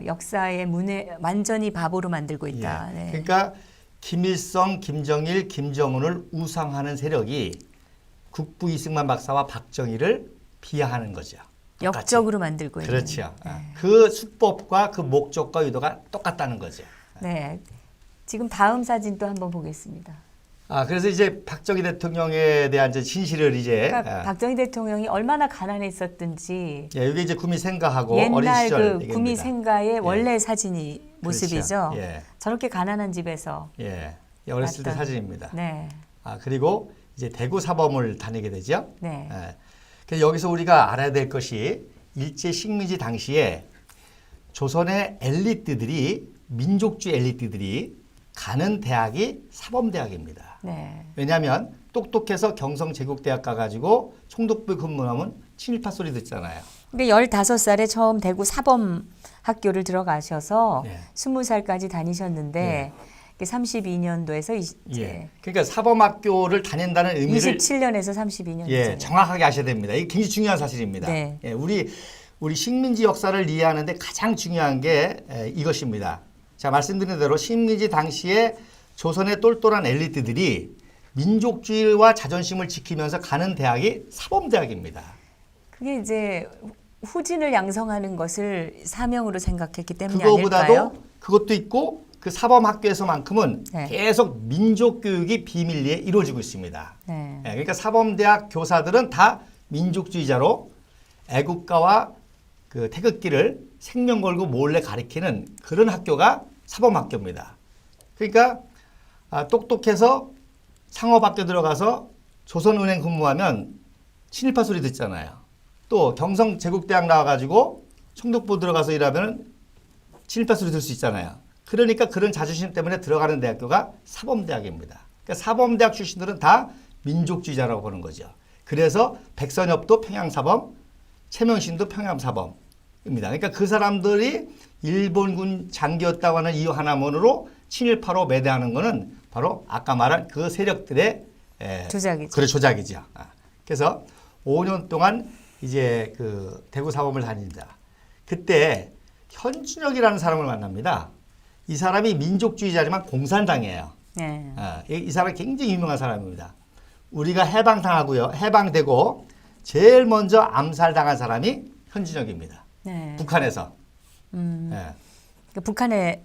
역사의 문에 완전히 바보로 만들고 있다. 예. 네. 그러니까 김일성, 김정일, 김정은을 우상하는 세력이 국부 이승만 박사와 박정희를 비하하는 거죠. 똑같이. 역적으로 만들고 있는. 그렇죠. 그 수법과 그 목적과 의도가 똑같다는 거죠. 네. 지금 다음 사진도 한번 보겠습니다. 그래서 이제 박정희 대통령에 대한 이제 진실을 이제 그러니까 박정희 대통령이 얼마나 가난했었든지 이게 이제 구미 생가하고 어린 옛날 시절 그 얘기입니다. 구미 생가의 원래 사진이 모습이죠. 그렇죠. 예. 저렇게 가난한 집에서 예. 어렸을 때 맞다. 사진입니다. 네. 그리고 이제 대구 사범을 다니게 되죠. 네. 그래서 여기서 우리가 알아야 될 것이 일제 식민지 당시에 조선의 엘리트들이 민족주의 엘리트들이 가는 대학이 사범대학입니다. 네. 왜냐하면 똑똑해서 경성제국대학 가가지고 총독부 근무하면 친일파 소리 듣잖아요. 그러니까 15살에 처음 대구 사범 학교를 들어가셔서 네. 20살까지 다니셨는데 32년도에서 이제 그러니까 사범학교를 다닌다는 의미를 27년에서 32년. 예, 정확하게 아셔야 됩니다. 이게 굉장히 중요한 사실입니다. 네. 예, 우리 식민지 역사를 이해하는데 가장 중요한 게 이것입니다. 자, 말씀드린 대로 식민지 당시에 조선의 똘똘한 엘리트들이 민족주의와 자존심을 지키면서 가는 대학이 사범대학입니다. 그게 이제 후진을 양성하는 것을 사명으로 생각했기 때문이 그거보다도 아닐까요? 그것도 있고 그 사범학교에서만큼은 네. 계속 민족교육이 비밀리에 이루어지고 있습니다. 네. 예, 그러니까 사범대학 교사들은 다 민족주의자로 애국가와 그 태극기를 생명 걸고 몰래 가리키는 그런 학교가 사범학교입니다. 그러니까 똑똑해서 상업학교 들어가서 조선은행 근무하면 친일파 소리 듣잖아요. 또 경성제국대학 나와가지고 총독부 들어가서 일하면 친일파 소리 들 수 있잖아요. 그러니까 그런 자존심 때문에 들어가는 대학교가 사범대학입니다. 그러니까 사범대학 출신들은 다 민족주의자라고 보는 거죠. 그래서 백선엽도 평양사범, 최명신도 평양사범입니다. 그러니까 그 사람들이 일본군 장교였다고 하는 이유 하나만으로 친일파로 매대하는 것은 바로 아까 말한 그 세력들의 조작이죠. 그래 조작이죠. 그래서 5년 동안 이제 그 대구 사범을 다닙니다. 그때 현준혁이라는 사람을 만납니다. 이 사람이 민족주의자지만 공산당이에요. 네. 이 사람이 굉장히 유명한 사람입니다. 우리가 해방당하고요. 해방되고 제일 먼저 암살당한 사람이 현진혁입니다. 네. 북한에서. 예. 그러니까 북한에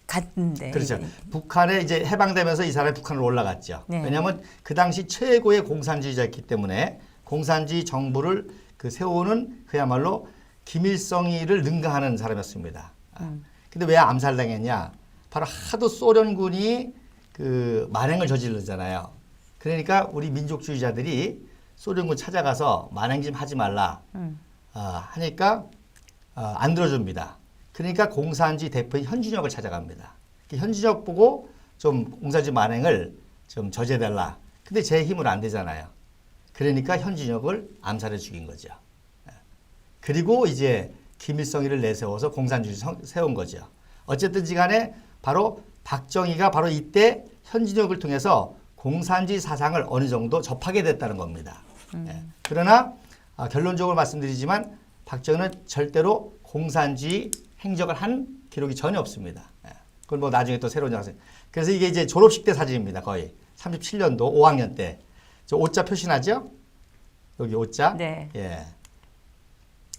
갔는데. 그렇죠. 이제. 북한에 이제 해방되면서 이 사람이 북한으로 올라갔죠. 네. 왜냐하면 그 당시 최고의 공산주의자였기 때문에 공산주의 정부를 그 세우는 그야말로 김일성이를 능가하는 사람이었습니다. 근데 왜 암살당했냐? 바로 하도 소련군이 그 만행을 저지르잖아요. 그러니까 우리 민족주의자들이 소련군 찾아가서 만행 좀 하지 말라 하니까 안 들어줍니다. 그러니까 공산주의 대표인 현진혁을 찾아갑니다. 현진혁 보고 좀 공산주의 만행을 좀 저지해달라. 근데 제 힘으로 안 되잖아요. 그러니까 현진혁을 암살해 죽인 거죠. 그리고 이제 김일성이를 내세워서 공산주의 세운 거죠. 어쨌든지 간에 바로 박정희가 바로 이때 현진혁을 통해서 공산주의 사상을 어느 정도 접하게 됐다는 겁니다. 그러나 결론적으로 말씀드리지만 박정희는 절대로 공산주의 행적을 한 기록이 전혀 없습니다. 그건 뭐 나중에 또 새로운 영상. 그래서 이게 이제 졸업식 때 사진입니다. 거의 37년도 5학년 때. 저 오자 표시나죠? 여기 오자. 네. 예.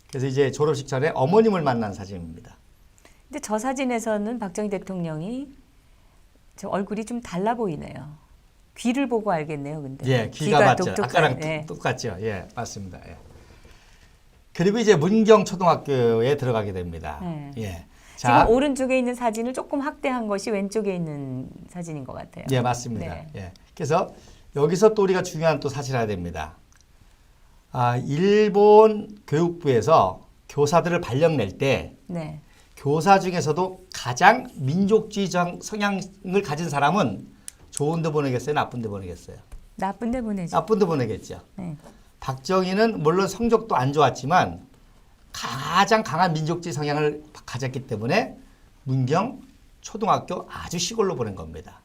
그래서 이제 졸업식 전에 어머님을 만난 사진입니다. 근데 저 사진에서는 박정희 대통령이 저 얼굴이 좀 달라 보이네요. 귀를 보고 알겠네요, 근데. 예, 귀가 맞죠. 독특한, 아까랑 네. 똑같죠. 예, 맞습니다. 예. 그리고 이제 문경 초등학교에 들어가게 됩니다. 네. 예. 지금 오른쪽에 있는 사진을 조금 확대한 것이 왼쪽에 있는 사진인 것 같아요. 예, 맞습니다. 네. 예. 그래서 여기서 또 우리가 중요한 또 사실을 알아야 됩니다. 일본 교육부에서 교사들을 발령 낼 때 네. 교사 중에서도 가장 민족주의적 성향을 가진 사람은 좋은 데 보내겠어요? 나쁜 데 보내겠어요? 나쁜 데 보내죠. 나쁜 데 보내겠죠. 네. 박정희는 물론 성적도 안 좋았지만 가장 강한 민족주의 성향을 가졌기 때문에 문경 초등학교 아주 시골로 보낸 겁니다.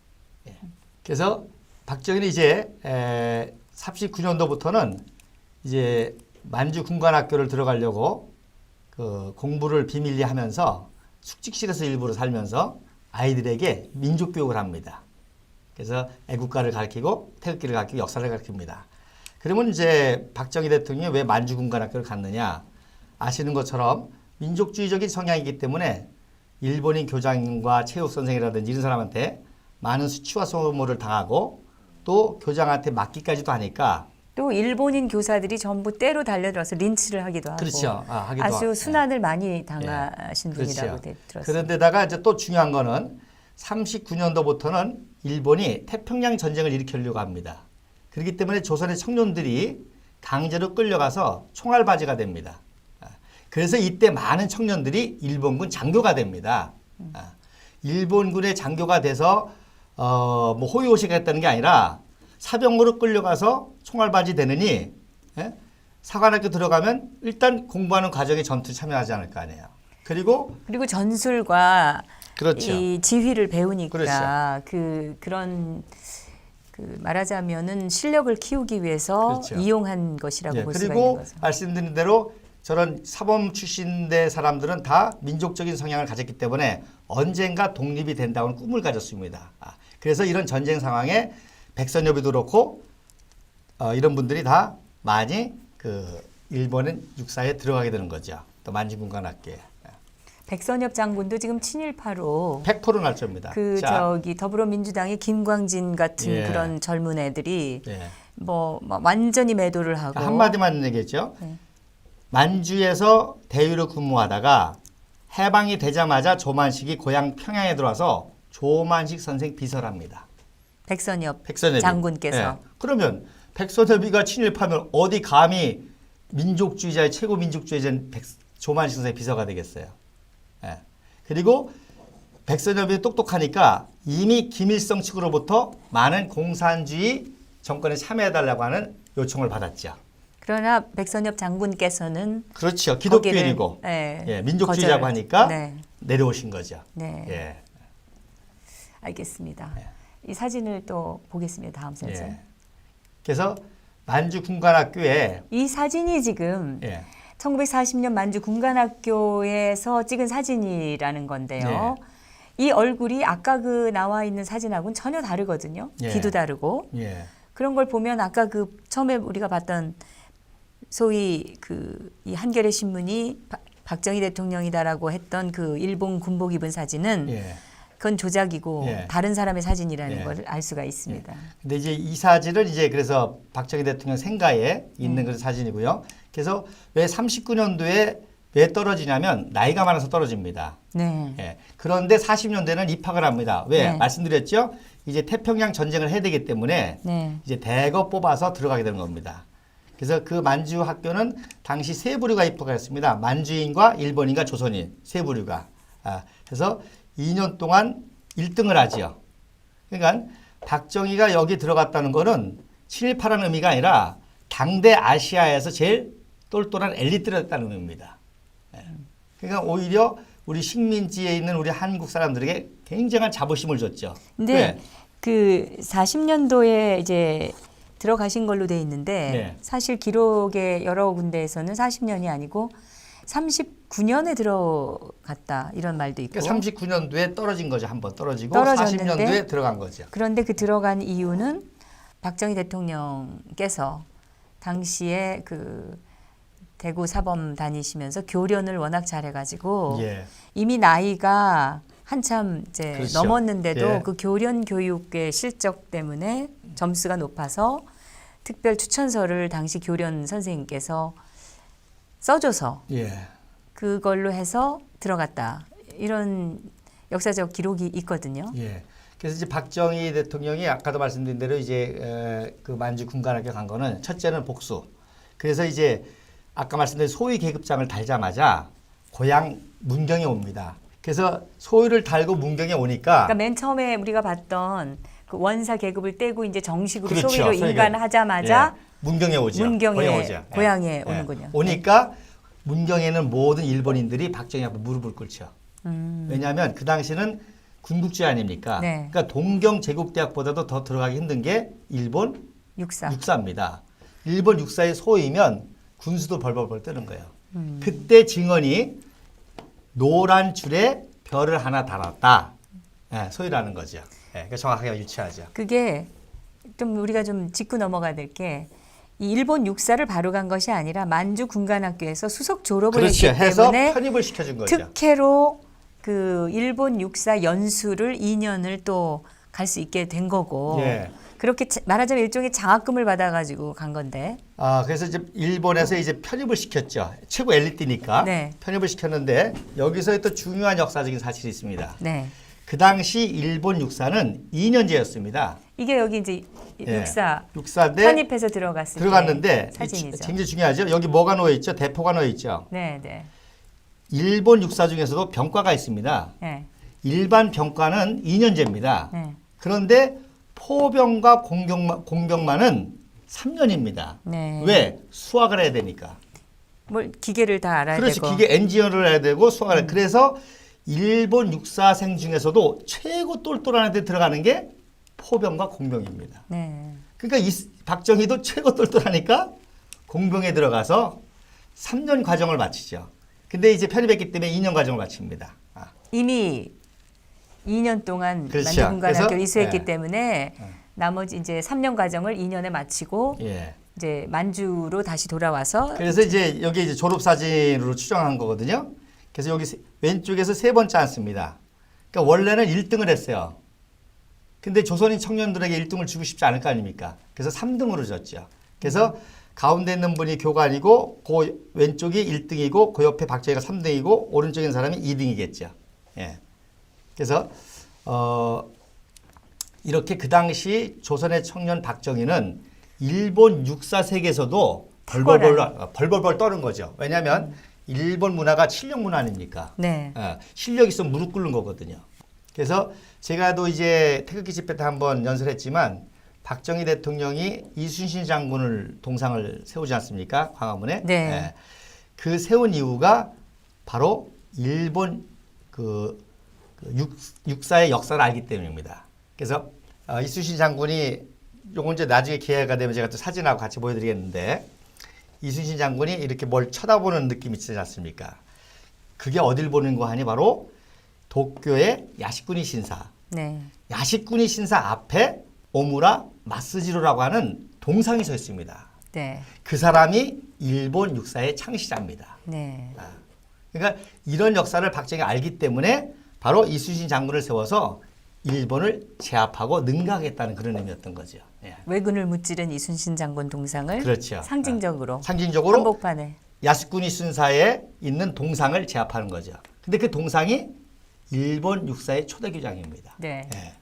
예. 그래서 박정희는 이제 39년도부터는 이제 만주 군관학교를 들어가려고 그 공부를 비밀리 하면서 숙직실에서 일부러 살면서 아이들에게 민족 교육을 합니다. 그래서 애국가를 가르치고 태극기를 가르치고 역사를 가르칩니다. 그러면 이제 박정희 대통령이 왜 만주 군관학교를 갔느냐? 아시는 것처럼 민족주의적인 성향이기 때문에 일본인 교장과 체육 선생이라든지 이런 사람한테 많은 수치와 소모를 당하고 또 교장한테 맞기까지도 하니까 또 일본인 교사들이 전부 때로 달려들어서 린치를 하기도 하고 그렇죠. 하기도 아주 하고. 순환을 많이 당하신 분이라고 그렇죠. 들었습니다. 그런데다가 이제 또 중요한 거는 39년도부터는 일본이 태평양 전쟁을 일으키려고 합니다. 그렇기 때문에 조선의 청년들이 강제로 끌려가서 총알바지가 됩니다. 그래서 이때 많은 청년들이 일본군 장교가 됩니다. 일본군의 장교가 돼서 뭐 호위호식을 했다는 게 아니라 사병으로 끌려가서 총알바지 되느니 사관학교 들어가면 일단 공부하는 과정에 전투에 참여하지 않을 거 아니에요. 그리고 전술과 그렇죠. 이 지휘를 배우니까 그렇죠. 그런 말하자면은 실력을 키우기 위해서 그렇죠. 이용한 것이라고 볼 수가 있는 그리고 거죠. 말씀드린 대로 저런 사범 출신대 사람들은 다 민족적인 성향을 가졌기 때문에 언젠가 독립이 된다고는 꿈을 가졌습니다. 그래서 이런 전쟁 상황에 백선엽이도 그렇고 이런 분들이 다 많이 그 일본은 육사에 들어가게 되는 거죠. 또 만주군관학교에. 백선엽 장군도 지금 친일파로 100% 날조입니다. 더불어민주당의 김광진 같은 예. 그런 젊은 애들이 예. 뭐 완전히 매도를 하고 한마디만 얘기했죠. 네. 만주에서 대위로 근무하다가 해방이 되자마자 조만식이 고향 평양에 들어와서 조만식 선생 비서를 합니다. 백선엽 백선엽이. 장군께서 예. 그러면 백선엽이가 친일파면 어디 감히 민족주의자의 최고 민족주의자인 조만식 선생의 비서가 되겠어요. 예. 그리고 백선엽이 똑똑하니까 이미 김일성 측으로부터 많은 공산주의 정권에 참여해달라고 하는 요청을 받았죠. 그러나 백선엽 장군께서는 그렇죠. 기독교인이고 예, 민족주의자고 하니까 네. 내려오신 거죠. 네. 예. 알겠습니다. 이 사진을 또 보겠습니다. 다음 사진. 예. 그래서 만주 군관학교에 이 사진이 지금 1940년 만주 군관학교에서 찍은 사진이라는 건데요. 이 얼굴이 아까 그 나와 있는 사진하고는 전혀 다르거든요. 예. 귀도 다르고. 예. 그런 걸 보면 아까 그 처음에 우리가 봤던 소위 이 한겨레 신문이 박정희 대통령이다라고 했던 그 일본 군복 입은 사진은 예. 그건 조작이고 예. 다른 사람의 사진이라는 예. 걸 알 수가 있습니다. 근데 이제 이 사진을 이제 그래서 박정희 대통령 생가에 있는 그런 사진이고요. 그래서 왜 39년도에 왜 떨어지냐면 나이가 많아서 떨어집니다. 네. 예. 그런데 40년대는 입학을 합니다. 왜? 네. 말씀드렸죠? 이제 태평양 전쟁을 해야 되기 때문에 네. 이제 대거 뽑아서 들어가게 되는 겁니다. 그래서 그 만주 학교는 당시 세 부류가 입학을 했습니다. 만주인과 일본인과 조선인 세 부류가. 그래서 2년 동안 1등을 하지요. 그러니까 박정희가 여기 들어갔다는 거는 친일파라는 의미가 아니라 당대 아시아에서 제일 똘똘한 엘리트였다는 의미입니다. 예. 그러니까 오히려 우리 식민지에 있는 우리 한국 사람들에게 굉장한 자부심을 줬죠. 근데 왜? 그 40년도에 이제 들어가신 걸로 돼 있는데 네. 사실 기록의 여러 군데에서는 40년이 아니고 39년에 들어갔다 이런 말도 있고. 그러니까 39년도에 떨어진 거죠. 한번 떨어지고 떨어졌는데 40년도에 들어간 거죠. 그런데 그 들어간 이유는 박정희 대통령께서 당시에 그 대구 사범 다니시면서 교련을 워낙 잘해가지고 예. 이미 나이가 한참 이제 그렇죠. 넘었는데도 예. 그 교련 교육의 실적 때문에 점수가 높아서 특별 추천서를 당시 교련 선생님께서 써줘서 예. 그걸로 해서 들어갔다 이런 역사적 기록이 있거든요. 예. 그래서 이제 박정희 대통령이 아까도 말씀드린 대로 이제 그 만주 군관학교 간 거는 첫째는 복수. 그래서 이제 아까 말씀드린 소위 계급장을 달자마자 고향 문경에 옵니다. 그래서 소위를 달고 문경에 오니까 그러니까 맨 처음에 우리가 봤던 그 원사 계급을 떼고 이제 정식으로 그렇죠. 소위로 소위가. 인간하자마자 예. 문경에 오죠. 고향에 예. 오는군요. 오니까 문경에는 모든 일본인들이 박정희 앞에 무릎을 꿇죠. 왜냐하면 그 당시는 군국주의 아닙니까? 네. 그러니까 동경 제국대학보다도 더 들어가기 힘든 게 일본 육사. 육사입니다. 일본 육사의 소위면 군수도 벌벌벌 뜨는 거예요. 그때 증언이 노란 줄에 별을 하나 달았다. 예, 소위라는 거죠. 예, 그러니까 정확하게 유추하죠. 그게 좀 우리가 좀 짚고 넘어가야 될 게 이 일본 육사를 바로 간 것이 아니라 만주 군관학교에서 수석 졸업을 그렇죠. 했기 해서 때문에 편입을 시켜준 거죠. 특혜로 그 일본 육사 연수를 2년을 또 갈 수 있게 된 거고 예. 그렇게 말하자면 일종의 장학금을 받아가지고 간 건데 그래서 이제 일본에서 이제 편입을 시켰죠. 최고 엘리트니까 네. 편입을 시켰는데 여기서 또 중요한 역사적인 사실이 있습니다. 네. 그 당시 일본 육사는 2년제였습니다. 이게 여기 이제 예. 육사인데 편입해서 들어갔을 들어갔는데 때 사진이죠. 굉장히 중요하죠. 여기 뭐가 놓여 있죠? 대포가 놓여 있죠. 네, 네. 일본 육사 중에서도 병과가 있습니다. 네. 일반 병과는 2년제입니다. 네. 그런데 포병과 공병만은 3년입니다. 네. 왜? 수학을 해야 되니까. 뭘 기계를 다 알아야 그렇지. 되고. 기계 엔지니어를 해야 되고 수학을 해야 그래서 일본 육사생 중에서도 최고 똘똘한 애들 들어가는 게 포병과 공병입니다. 네. 그러니까 박정희도 최고 똘똘하니까 공병에 들어가서 3년 과정을 마치죠. 근데 이제 편입했기 때문에 2년 과정을 마칩니다. 이미 2년 동안 그렇죠. 만주군관학교를 그래서, 이수했기 예. 때문에 나머지 이제 3년 과정을 2년에 마치고 예. 이제 만주로 다시 돌아와서 그래서 이제 여기 이제 졸업 사진으로 추정한 거거든요. 그래서 여기 왼쪽에서 세 번째 앉습니다. 그러니까 원래는 1등을 했어요. 근데 조선인 청년들에게 1등을 주고 싶지 않을 거 아닙니까? 그래서 3등으로 줬죠. 그래서 가운데 있는 분이 교관이고 그 왼쪽이 1등이고 그 옆에 박정희가 3등이고 오른쪽에 있는 사람이 2등이겠죠. 예. 그래서 이렇게 그 당시 조선의 청년 박정희는 일본 육사 세계에서도 벌벌벌 떠는 거죠. 왜냐하면 일본 문화가 실력 문화 아닙니까? 네. 실력 있으면 무릎 꿇는 거거든요. 그래서 제가도 이제 태극기 집회 때 한번 연설했지만 박정희 대통령이 이순신 장군을 동상을 세우지 않습니까? 광화문에. 네. 그 세운 이유가 바로 일본 육사의 역사를 알기 때문입니다. 그래서 이순신 장군이 요건 이제 나중에 기회가 되면 제가 또 사진하고 같이 보여드리겠는데 이순신 장군이 이렇게 뭘 쳐다보는 느낌이 있지 않습니까? 그게 어딜 보는 거 하니 바로 도쿄의 야식군이 신사. 네. 야식군이 신사 앞에 오무라 마스지로라고 하는 동상이 서 있습니다. 네. 그 사람이 일본 육사의 창시자입니다. 네. 그러니까 이런 역사를 박정희가 알기 때문에 바로 이순신 장군을 세워서 일본을 제압하고 능가하겠다는 그런 의미였던 거죠. 예. 왜군을 무찌른 이순신 장군 동상을 그렇죠. 상징적으로 상징적으로 한복판에 야스쿠니 순사에 있는 동상을 제압하는 거죠. 근데 그 동상이 일본 육사의 초대 규장입니다. 네. 예.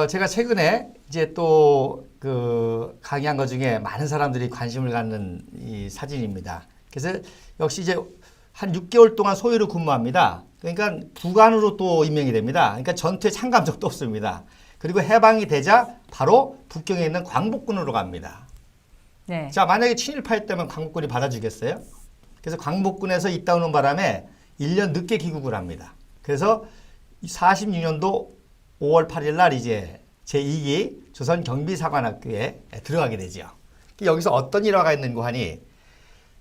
제가 최근에 이제 또 그 강의한 것 중에 많은 사람들이 관심을 갖는 이 사진입니다. 그래서 역시 이제 한 6개월 동안 소위로 근무합니다. 그러니까 부관으로 또 임명이 됩니다. 그러니까 전투에 참가한 적도 없습니다. 그리고 해방이 되자 바로 북경에 있는 광복군으로 갑니다. 네. 자, 만약에 친일파였다면 광복군이 받아주겠어요? 그래서 광복군에서 있다 오는 바람에 1년 늦게 귀국을 합니다. 그래서 46년도 5월 8일 날 이제 제2기 조선경비사관학교에 들어가게 되죠. 여기서 어떤 일화가 있는가 하니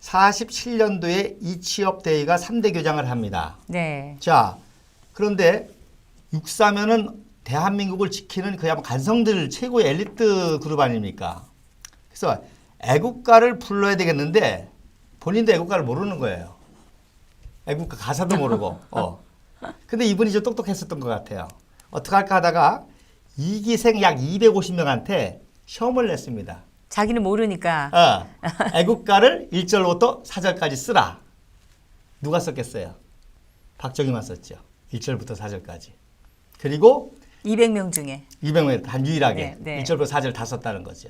47년도에 이취업 대위가 3대 교장을 합니다. 네. 자, 그런데 육사면은 대한민국을 지키는 그야말로 간성들 최고의 엘리트 그룹 아닙니까? 그래서 애국가를 불러야 되겠는데 본인도 애국가를 모르는 거예요. 애국가 가사도 모르고. 근데 이분이 좀 똑똑했었던 것 같아요. 어떻게 할까 하다가 2기생 약 250명한테 시험을 냈습니다. 자기는 모르니까. 애국가를 1절부터 4절까지 쓰라. 누가 썼겠어요? 박정희만 썼죠. 1절부터 4절까지. 그리고 200명 중에 200명 단 유일하게 네, 네. 1절부터 4절 다 썼다는 거죠.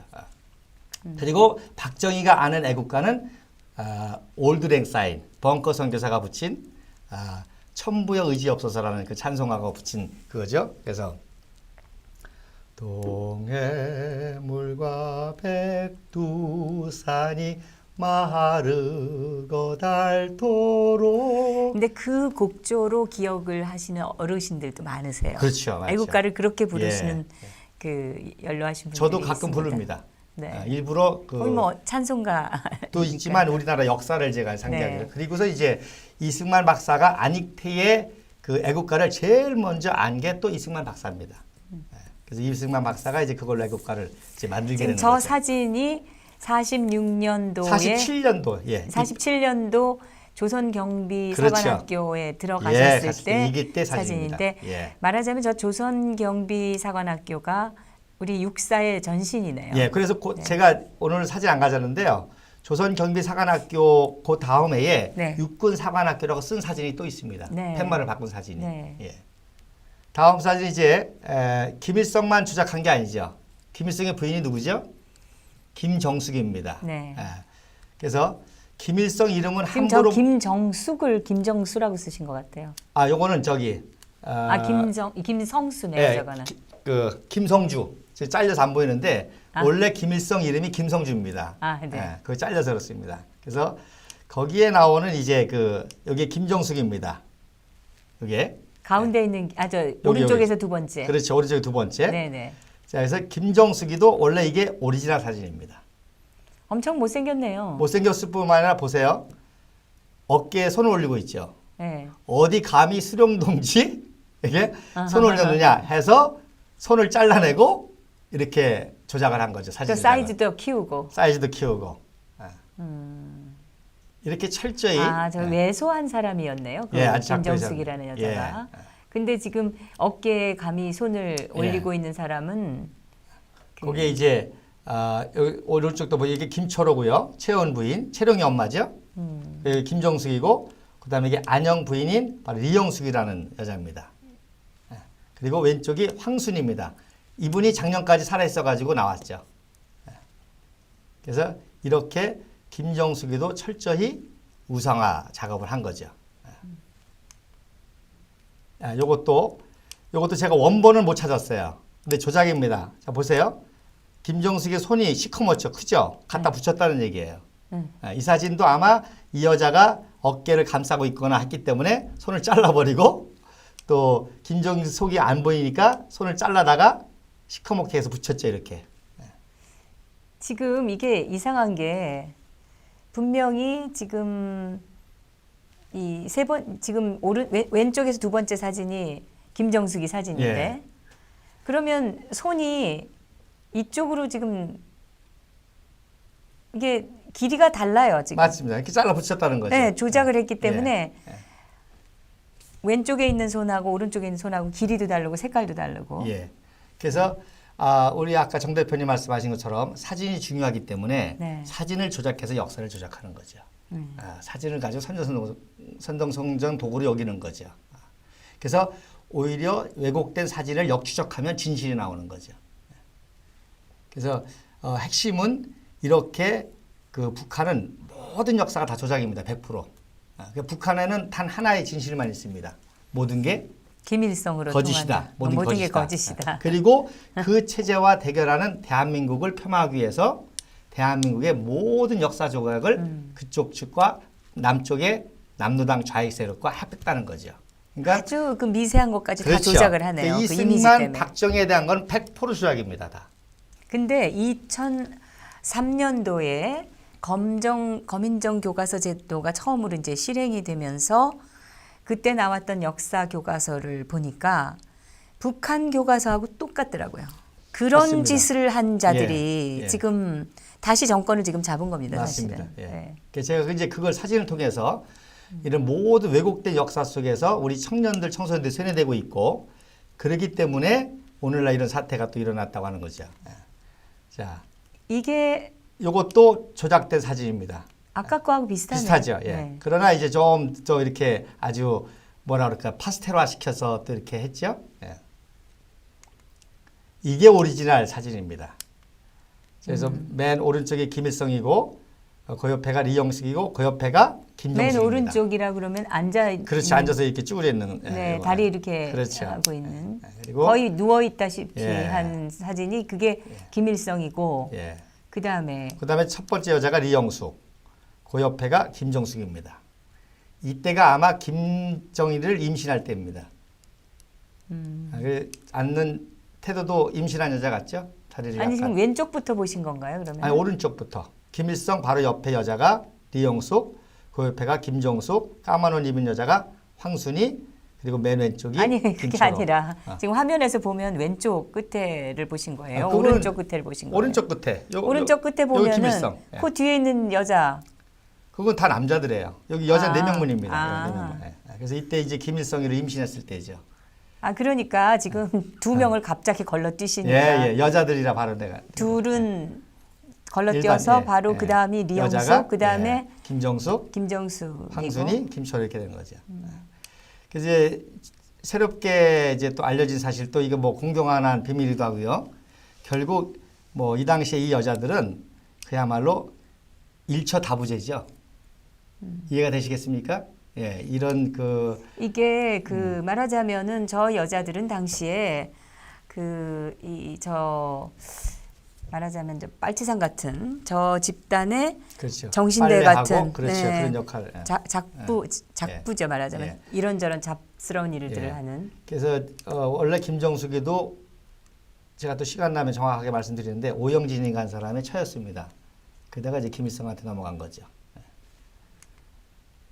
그리고 박정희가 아는 애국가는 올드랭사인 벙커 선교사가 붙인 천부여 의지 없어서라는 그 찬송가가 붙인 그거죠. 그래서 동해물과 백두산이 마르고 닳도록. 근데 그 곡조로 기억을 하시는 어르신들도 많으세요. 그렇죠, 맞죠. 애국가를 그렇게 부르시는 예. 그 연로하신 분들이 저도 가끔 있습니다. 부릅니다. 네. 일부러 거의 뭐 찬송가 또 있지만 우리나라 역사를 제가 상기하기로. 네. 그리고서 이제 이승만 박사가 안익태의 그 애국가를 제일 먼저 안 게 또 이승만 박사입니다. 그래서 이승만 박사가 이제 그걸로 애국가를 이제 만들게 지금 되는 저 거죠. 사진이 46년도에 47년도, 예. 47년도 조선경비 그렇죠. 사관학교에 예, 들어가셨을 갔을 때 이때 사진인데 사진입니다. 예. 말하자면 저 조선경비 사관학교가 우리 육사의 전신이네요. 예, 그래서 제가 오늘 사진 안 가졌는데요. 조선경비사관학교 그 다음 해에 네. 육군사관학교라고 쓴 사진이 또 있습니다. 네. 팻말을 바꾼 사진이. 네. 예. 다음 사진 이제 김일성만 주작한 게 아니죠. 김일성의 부인이 누구죠? 김정숙입니다. 네. 그래서 김일성 이름은 지금 저 함부로 김정숙을 김정수라고 쓰신 것 같아요. 요거는 저기 김성수네요, 예, 저거는. 그 김성주. 지금 잘려서 안 보이는데 원래 김일성 이름이 김성주입니다. 네. 그거 잘려서 그렇습니다. 그래서 거기에 나오는 이제 여기 김정숙입니다. 여기에 가운데 있는 저 오른쪽에서 두 번째. 그렇죠. 오른쪽에 두 번째. 네네. 자, 그래서 김정숙이도 원래 이게 오리지널 사진입니다. 엄청 못생겼네요. 못생겼을 뿐만 아니라 보세요. 어깨에 손을 올리고 있죠. 네. 어디 감히 수령동지 이게 손을 올렸느냐 해서 손을 잘라내고 이렇게 조작을 한 거죠. 사진 그 사이즈도 키우고. 사이즈도 키우고. 이렇게 철저히. 저 왜소한 사람이었네요. 그 예, 아주 김정숙이라는 여자가. 예. 근데 지금 어깨에 감히 손을 올리고 있는 사람은 거기에 이제 여기 오른쪽도 보면 이게 김철호고요. 채원 부인, 채령이 엄마죠. 여기 김정숙이고 그다음에 이게 안영 부인인 바로 리영숙이라는 여자입니다. 그리고 왼쪽이 황순입니다. 이분이 작년까지 살아있어가지고 나왔죠. 그래서 이렇게 김정숙이도 철저히 우상화 작업을 한 거죠. 요것도 제가 원본을 못 찾았어요. 근데 조작입니다. 자, 보세요. 김정숙의 손이 시커멓죠. 크죠? 갖다 붙였다는 얘기예요. 이 사진도 아마 이 여자가 어깨를 감싸고 있거나 했기 때문에 손을 잘라버리고 또 김정숙 속이 안 보이니까 손을 잘라다가 시커멓게 해서 붙였죠. 이렇게. 지금 이게 이상한 게 분명히 지금 이 지금 왼쪽에서 두 번째 사진이 김정숙이 사진인데 예. 그러면 손이 이쪽으로 지금 이게 길이가 달라요 지금. 맞습니다. 이렇게 잘라 붙였다는 거죠. 네, 조작을 했기 때문에 예. 왼쪽에 있는 손하고 오른쪽에 있는 손하고 길이도 다르고 색깔도 다르고. 예. 그래서 우리 아까 정 대표님 말씀하신 것처럼 사진이 중요하기 때문에 네. 사진을 조작해서 역사를 조작하는 거죠. 사진을 가지고 선정성정 도구로 여기는 거죠. 그래서 오히려 왜곡된 사진을 역추적하면 진실이 나오는 거죠. 그래서 핵심은 이렇게 그 북한은 모든 역사가 다 조작입니다. 100%. 북한에는 단 하나의 진실만 있습니다. 모든 게 김일성으로 거짓이다. 통하는 모든 게 거짓이다. 거짓이다. 그리고 그 체제와 대결하는 대한민국을 폄하하기 위해서 대한민국의 모든 역사 조각을 그쪽 측과 남쪽의 남노당 좌익 세력과 합했다는 거죠. 그러니까 아주 그 미세한 것까지 다 그렇죠. 조작을 하네요. 그 이미지 이승만, 때문에. 박정희에 대한 건 100% 조작입니다. 다. 근데 2003년도에 검인정 교과서 제도가 처음으로 이제 실행이 되면서 그때 나왔던 역사 교과서를 보니까 북한 교과서하고 똑같더라고요. 그런 맞습니다. 짓을 한 자들이 예. 지금 다시 정권을 지금 잡은 겁니다. 맞습니다. 사실은. 예. 네. 그래서 제가 이제 그걸 사진을 통해서 이런 모든 왜곡된 역사 속에서 우리 청년들, 청소년들이 세뇌되고 있고 그렇기 때문에 오늘날 이런 사태가 또 일어났다고 하는 거죠. 예. 자, 이게 이것도 조작된 사진입니다. 아까 거하고 비슷하네요. 비슷하죠. 예. 네. 그러나 이제 좀 이렇게 아주 뭐라 그럴까 파스텔화 시켜서 또 이렇게 했죠. 예. 이게 오리지널 사진입니다. 그래서 맨 오른쪽이 김일성이고 그 옆에가 리영식이고 그 옆에가 김정숙입니다. 맨 오른쪽이라 그러면 앉아 그렇지 앉아서 이렇게 쭈그려 있는. 네, 예, 다리 이렇게 그렇죠. 하고 있는 그리고 거의 누워 있다시피 예. 한 사진이 그게 김일성이고 예. 그다음에 그다음에 첫 번째 여자가 리영숙, 그 옆에가 김정숙입니다. 이때가 아마 김정일을 임신할 때입니다. 앉는 태도도 임신한 여자 같죠? 다리를 아니 약간. 지금 왼쪽부터 보신 건가요? 그러면 아니 오른쪽부터 김일성 바로 옆에 여자가 리영숙, 그 옆에가 김정숙, 까만 옷 입은 여자가 황순이, 그리고 맨 왼쪽이 아니 그게 김철호. 아니라 지금 화면에서 보면 왼쪽 끝에를 보신 거예요? 그거는 오른쪽 끝에를 보신 거예요? 오른쪽 끝에. 오른쪽 끝에 여기 보면은 김일성. 예. 그 뒤에 있는 여자 그건 다 남자들이에요. 여기 여자 네 명문입니다. 아. 4명문. 예. 그래서 이때 이제 김일성이로 임신했을 때죠. 그러니까 지금 두 명을 갑자기 건너뛰시니까 예, 여자들이라 바로 내가. 둘은 건너뛰어서 일반, 바로 예. 그 다음이 리영숙, 여자가, 그 다음에 예. 김정숙, 김정숙, 황순이, 김철호 이렇게 된 거죠. 그래서 이제 새롭게 이제 또 알려진 사실 또 이거 뭐 공경한 비밀이기도 하고요. 결국 뭐 이 당시에 이 여자들은 그야말로 일처다부제죠. 이해가 되시겠습니까? 예, 이런 이게 말하자면은 저 여자들은 당시에 말하자면 저 빨치산 같은 저 집단의 그렇죠. 정신대 빨래하고 같은 그렇죠. 네. 그런 역할. 예. 작부죠 말하자면 예. 이런저런 잡스러운 일들을 예. 하는. 그래서 원래 김정숙이도 제가 또 시간 나면 정확하게 말씀드리는데 오영진이가 한 사람의 처였습니다. 그다가 이제 김일성한테 넘어간 거죠. 예.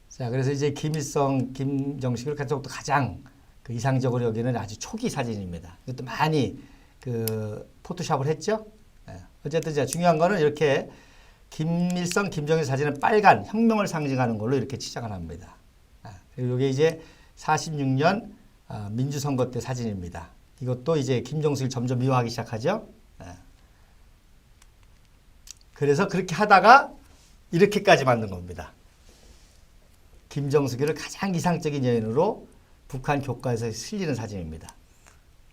자, 그래서 이제 김일성, 김정식을 가장 이상적으로 여기는 아주 초기 사진입니다. 이것도 많이 포토샵을 했죠. 예. 어쨌든 이제 중요한 거는 이렇게 김일성, 김정일 사진은 빨간 혁명을 상징하는 걸로 이렇게 치장을 합니다. 그리고 이게 이제 46년 민주선거 때 사진입니다. 이것도 이제 김정숙을 점점 미워하기 시작하죠. 그래서 그렇게 하다가 이렇게까지 만든 겁니다. 김정숙이를 가장 이상적인 여인으로 북한 교과에서 실리는 사진입니다.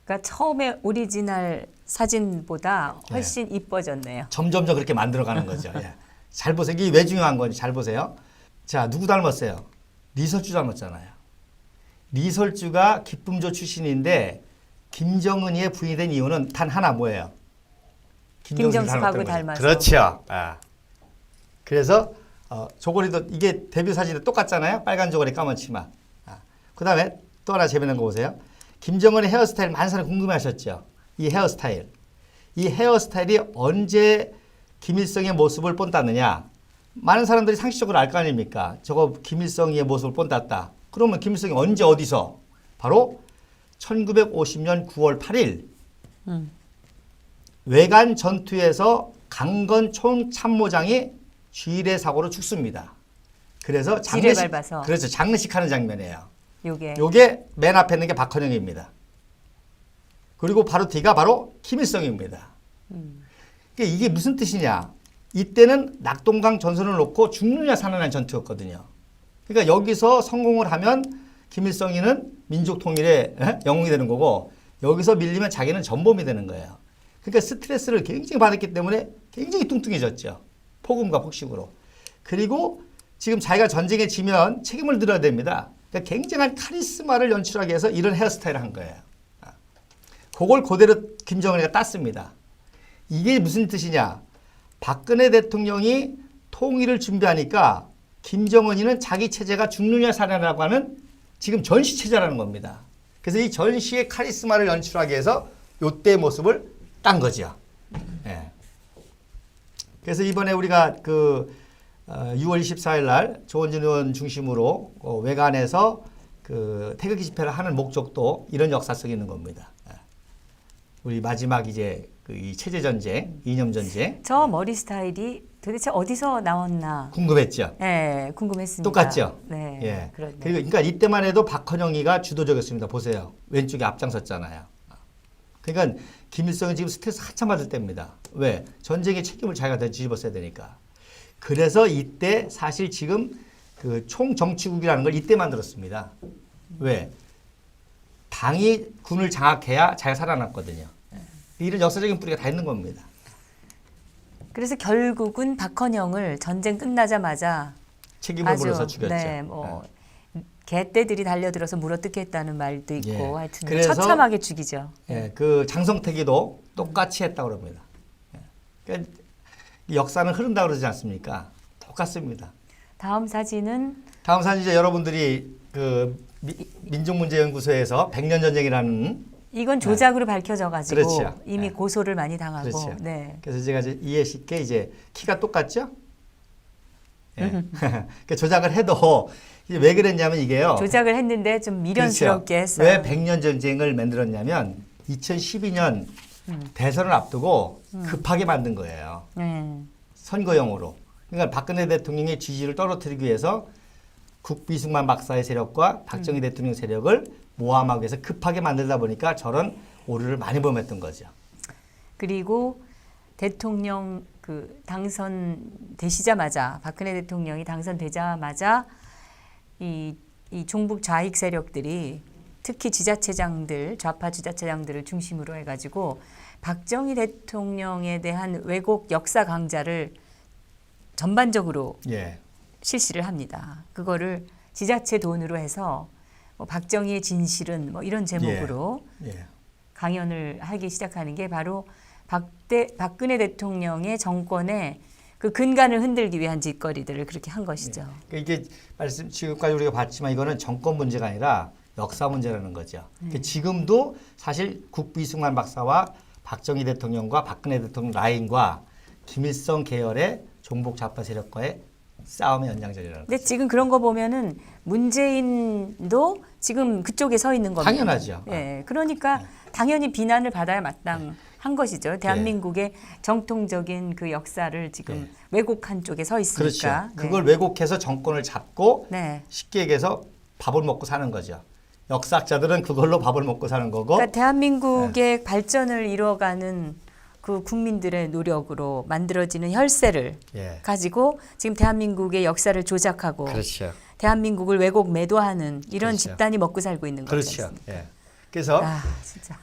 그러니까 처음에 오리지널 사진보다 훨씬 이뻐졌네요. 점점점 그렇게 만들어가는 거죠. 예. 잘 보세요. 이게 왜 중요한 건지 잘 보세요. 자, 누구 닮았어요? 리설주 닮았잖아요. 리설주가 기쁨조 출신인데 김정은이의 부인이 된 이유는 단 하나 뭐예요? 김정숙하고 닮아서. 그렇죠. 그래서 조거리도 이게 데뷔 사진도 똑같잖아요. 빨간 조거리 까만 치마. 그 다음에 또 하나 재미있는 거 보세요. 김정은의 헤어스타일 많은 사람이 궁금해하셨죠. 이 헤어스타일이 언제 김일성의 모습을 본땄느냐. 많은 사람들이 상식적으로 알 거 아닙니까? 저거 김일성의 모습을 본땄다. 그러면 김일성이 언제 어디서? 바로 1950년 9월 8일 외관 전투에서 강건 총참모장이 쥐레 사고로 죽습니다. 그래서 지뢰 밟아서. 그렇죠. 장례식 하는 장면이에요. 요게 맨 앞에 있는 게 박헌영입니다. 그리고 바로 뒤가 바로 김일성입니다. 그러니까 이게 무슨 뜻이냐? 이때는 낙동강 전선을 놓고 죽느냐 사느냐 전투였거든요. 그러니까 여기서 성공을 하면 김일성이는 민족 통일의 영웅이 되는 거고 여기서 밀리면 자기는 전범이 되는 거예요. 그러니까 스트레스를 굉장히 받았기 때문에 굉장히 뚱뚱해졌죠. 폭음과 폭식으로. 그리고 지금 자기가 전쟁에 지면 책임을 들어야 됩니다. 그러니까 굉장한 카리스마를 연출하기 위해서 이런 헤어스타일을 한 거예요. 그걸 그대로 김정은이가 땄습니다. 이게 무슨 뜻이냐? 박근혜 대통령이 통일을 준비하니까 김정은이는 자기 체제가 죽느냐 사느냐라고 하는 지금 전시 체제라는 겁니다. 그래서 이 전시의 카리스마를 연출하기 위해서 요때의 모습을 딴 거죠. 예. 그래서 이번에 우리가 6월 24일 날 조원진 의원 중심으로 외관에서 태극기 집회를 하는 목적도 이런 역사성이 있는 겁니다. 예. 우리 마지막 이제 이 체제 전쟁, 이념 전쟁. 저 머리 스타일이 도대체 어디서 나왔나 궁금했죠. 네, 궁금했습니다. 똑같죠. 네, 예. 그렇네요. 그러니까 이때만 해도 박헌영이가 주도적이었습니다. 보세요. 왼쪽에 앞장섰잖아요. 그러니까 김일성은 지금 스트레스 한참 받을 때입니다. 왜? 전쟁의 책임을 자기가 다 뒤집었어야 되니까. 그래서 이때 사실 지금 총정치국이라는 걸 이때 만들었습니다. 왜? 당이 군을 장악해야 잘 살아났거든요. 이런 역사적인 뿌리가 다 있는 겁니다. 그래서 결국은 박헌영을 전쟁 끝나자마자 책임을 물어서 죽였죠. 네, 개떼들이 달려들어서 물어뜯겠다는 말도 있고 예. 하여튼 그래서, 처참하게 죽이죠. 예, 장성택이도 똑같이 했다고 합니다. 예. 그러니까 역사는 흐른다고 그러지 않습니까? 똑같습니다. 다음 사진은 이제 여러분들이 민족문제연구소에서 100년 전쟁이라는 이건 조작으로 밝혀져가지고 그렇죠. 이미 네. 고소를 많이 당하고. 그렇죠. 네. 그래서 제가 이제 이해 쉽게 이제 키가 똑같죠? 예. 그러니까 조작을 해도 이제 왜 그랬냐면 이게요. 조작을 했는데 좀 미련스럽게 그렇죠. 했어요. 왜 100년 전쟁을 만들었냐면 2012년 대선을 앞두고 급하게 만든 거예요. 선거용으로. 그러니까 박근혜 대통령의 지지를 떨어뜨리기 위해서 국비승만 박사의 세력과 박정희 대통령 세력을 모함하기 위해서 급하게 만들다 보니까 저런 오류를 많이 범했던 거죠. 그리고 대통령 당선되시자마자 박근혜 대통령이 당선되자마자 이 종북 좌익 세력들이 특히 지자체장들, 좌파 지자체장들을 중심으로 해가지고 박정희 대통령에 대한 왜곡 역사 강좌를 전반적으로 예. 실시를 합니다. 그거를 지자체 돈으로 해서 박정희의 진실은 이런 제목으로 예. 강연을 하기 시작하는 게 바로 박근혜 대통령의 정권의 그 근간을 흔들기 위한 짓거리들을 그렇게 한 것이죠. 그러니까 이게 지금까지 우리가 봤지만 이거는 정권 문제가 아니라 역사 문제라는 거죠. 그러니까 지금도 사실 국비승만 박사와 박정희 대통령과 박근혜 대통령 라인과 김일성 계열의 종북 좌파 세력과의 싸움의 연장전이라는 근데 거죠. 지금 그런 거 보면은 문재인도 지금 그쪽에 서 있는 겁니다. 당연하죠. 예, 그러니까 당연히 비난을 받아야 마땅한 것이죠. 대한민국의 정통적인 그 역사를 지금 왜곡한 쪽에 서 있으니까. 그렇죠. 그걸 왜곡해서 정권을 잡고 네. 쉽게 얘기해서 밥을 먹고 사는 거죠. 역사학자들은 그걸로 밥을 먹고 사는 거고. 그러니까 대한민국의 발전을 이뤄가는 그 국민들의 노력으로 만들어지는 혈세를 예. 가지고 지금 대한민국의 역사를 조작하고 그렇죠. 대한민국을 왜곡 매도하는 이런 그렇죠. 집단이 먹고 살고 있는 거죠. 그렇죠. 예. 그래서 진짜.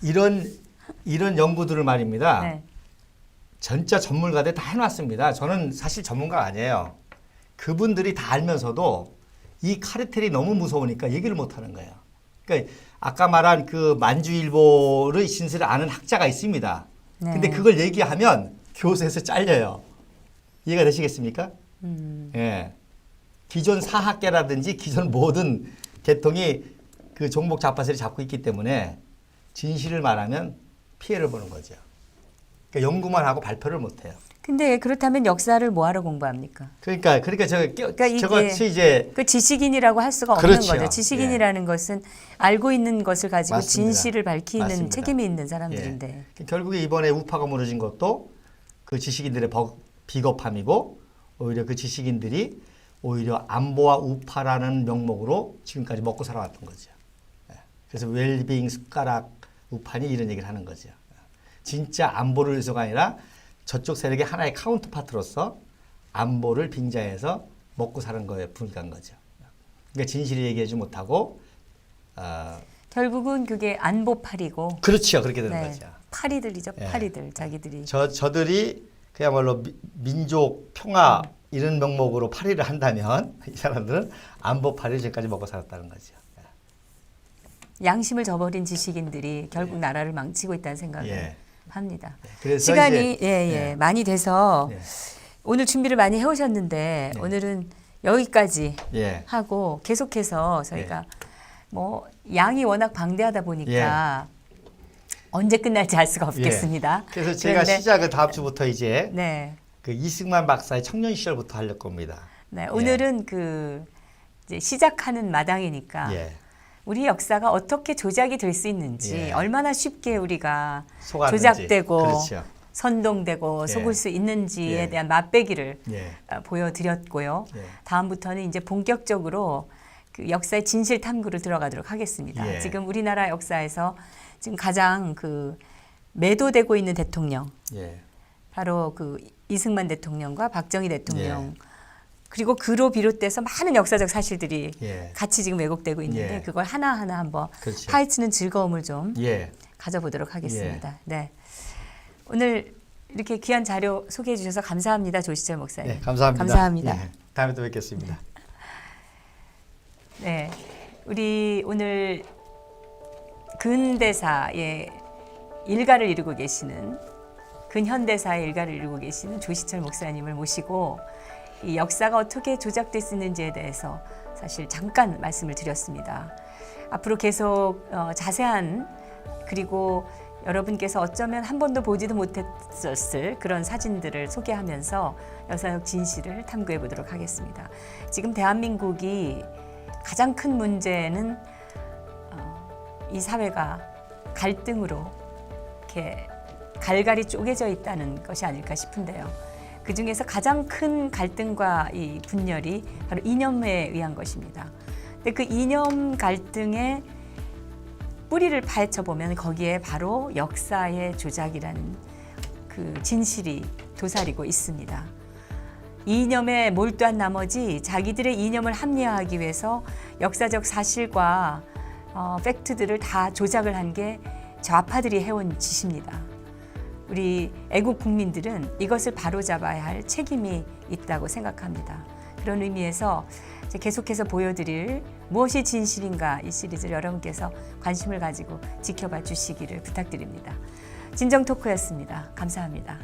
이런 연구들을 말입니다. 네. 진짜 전문가들 다 해놨습니다. 저는 사실 전문가가 아니에요. 그분들이 다 알면서도 이 카르텔이 너무 무서우니까 얘기를 못하는 거예요. 그러니까 아까 말한 그 만주일보의 진술을 아는 학자가 있습니다. 네. 근데 그걸 얘기하면 교수에서 잘려요. 이해가 되시겠습니까? 예. 기존 사학계라든지 기존 모든 계통이 그 종북 좌파세를 잡고 있기 때문에 진실을 말하면 피해를 보는 거죠. 그러니까 연구만 하고 발표를 못 해요. 근데 그렇다면 역사를 뭐하러 공부합니까? 그러니까 저것이 이제 그 지식인이라고 할 수가 없는 그렇죠. 거죠. 지식인이라는 것은 알고 있는 것을 가지고 맞습니다. 진실을 밝히는 맞습니다. 책임이 있는 사람들인데. 결국에 이번에 우파가 무너진 것도 그 지식인들의 비겁함이고 오히려 그 지식인들이 오히려 안보와 우파라는 명목으로 지금까지 먹고 살아왔던 거죠. 그래서 웰빙 숟가락 우파니 이런 얘기를 하는 거죠. 진짜 안보를 위해서가 아니라 저쪽 세력의 하나의 카운터파트로서 안보를 빙자해서 먹고 사는 거에 불과한 거죠. 그러니까 진실을 얘기하지 못하고 결국은 그게 안보팔이고. 그렇죠. 그렇게 되는 네. 거죠. 파리들이죠. 예. 파리들 자기들이. 저들이 그야말로 민족 평화 이런 명목으로 파리를 한다면 이 사람들은 안보 파리를 지금까지 먹고 살았다는 거죠. 양심을 저버린 지식인들이 결국 나라를 망치고 있다는 생각을 예. 합니다. 그래서 시간이 이제, 많이 돼서 예. 오늘 준비를 많이 해오셨는데 네. 오늘은 여기까지 예. 하고 계속해서 저희가 뭐 양이 워낙 방대하다 보니까 언제 끝날지 알 수가 없겠습니다. 그래서 제가 그런데 시작을 다음 주부터 이제 네, 그 이승만 박사의 청년 시절부터 하려고 겁니다. 네 오늘은 그 이제 시작하는 마당이니까 예. 우리 역사가 어떻게 조작이 될 수 있는지 예. 얼마나 쉽게 우리가 속았는지. 조작되고 그렇죠. 선동되고 예. 속을 수 있는지에 예. 대한 맛배기를 예. 보여드렸고요. 예. 다음부터는 이제 본격적으로 그 역사의 진실 탐구를 들어가도록 하겠습니다. 예. 지금 우리나라 역사에서 지금 가장 그 매도되고 있는 대통령, 예. 바로 그 이승만 대통령과 박정희 대통령, 그리고 그로 비롯돼서 많은 역사적 사실들이 예. 같이 지금 왜곡되고 있는데 예. 그걸 하나하나 한번 그렇죠. 파헤치는 즐거움을 좀 예. 가져보도록 하겠습니다. 네. 오늘 이렇게 귀한 자료 소개해 주셔서 감사합니다. 조시철 목사님. 네, 감사합니다. 감사합니다. 예. 다음에 또 뵙겠습니다. 네. 우리 오늘 근대사의 일가를 이루고 계시는 근현대사의 일가를 이루고 계시는 조시철 목사님을 모시고 이 역사가 어떻게 조작될 수 있는지에 대해서 사실 잠깐 말씀을 드렸습니다. 앞으로 계속 자세한 그리고 여러분께서 어쩌면 한 번도 보지도 못했었을 그런 사진들을 소개하면서 역사적 진실을 탐구해 보도록 하겠습니다. 지금 대한민국이 가장 큰 문제는 이 사회가 갈등으로 이렇게 갈갈이 쪼개져 있다는 것이 아닐까 싶은데요. 그 중에서 가장 큰 갈등과 이 분열이 바로 이념에 의한 것입니다. 근데 그 이념 갈등의 뿌리를 파헤쳐 보면 거기에 바로 역사의 조작이라는 그 진실이 도사리고 있습니다. 이념에 몰두한 나머지 자기들의 이념을 합리화하기 위해서 역사적 사실과 팩트들을 다 조작을 한 게 좌파들이 해온 짓입니다. 우리 애국 국민들은 이것을 바로잡아야 할 책임이 있다고 생각합니다. 그런 의미에서 계속해서 보여드릴 무엇이 진실인가 이 시리즈를 여러분께서 관심을 가지고 지켜봐 주시기를 부탁드립니다. 진정 토크였습니다. 감사합니다.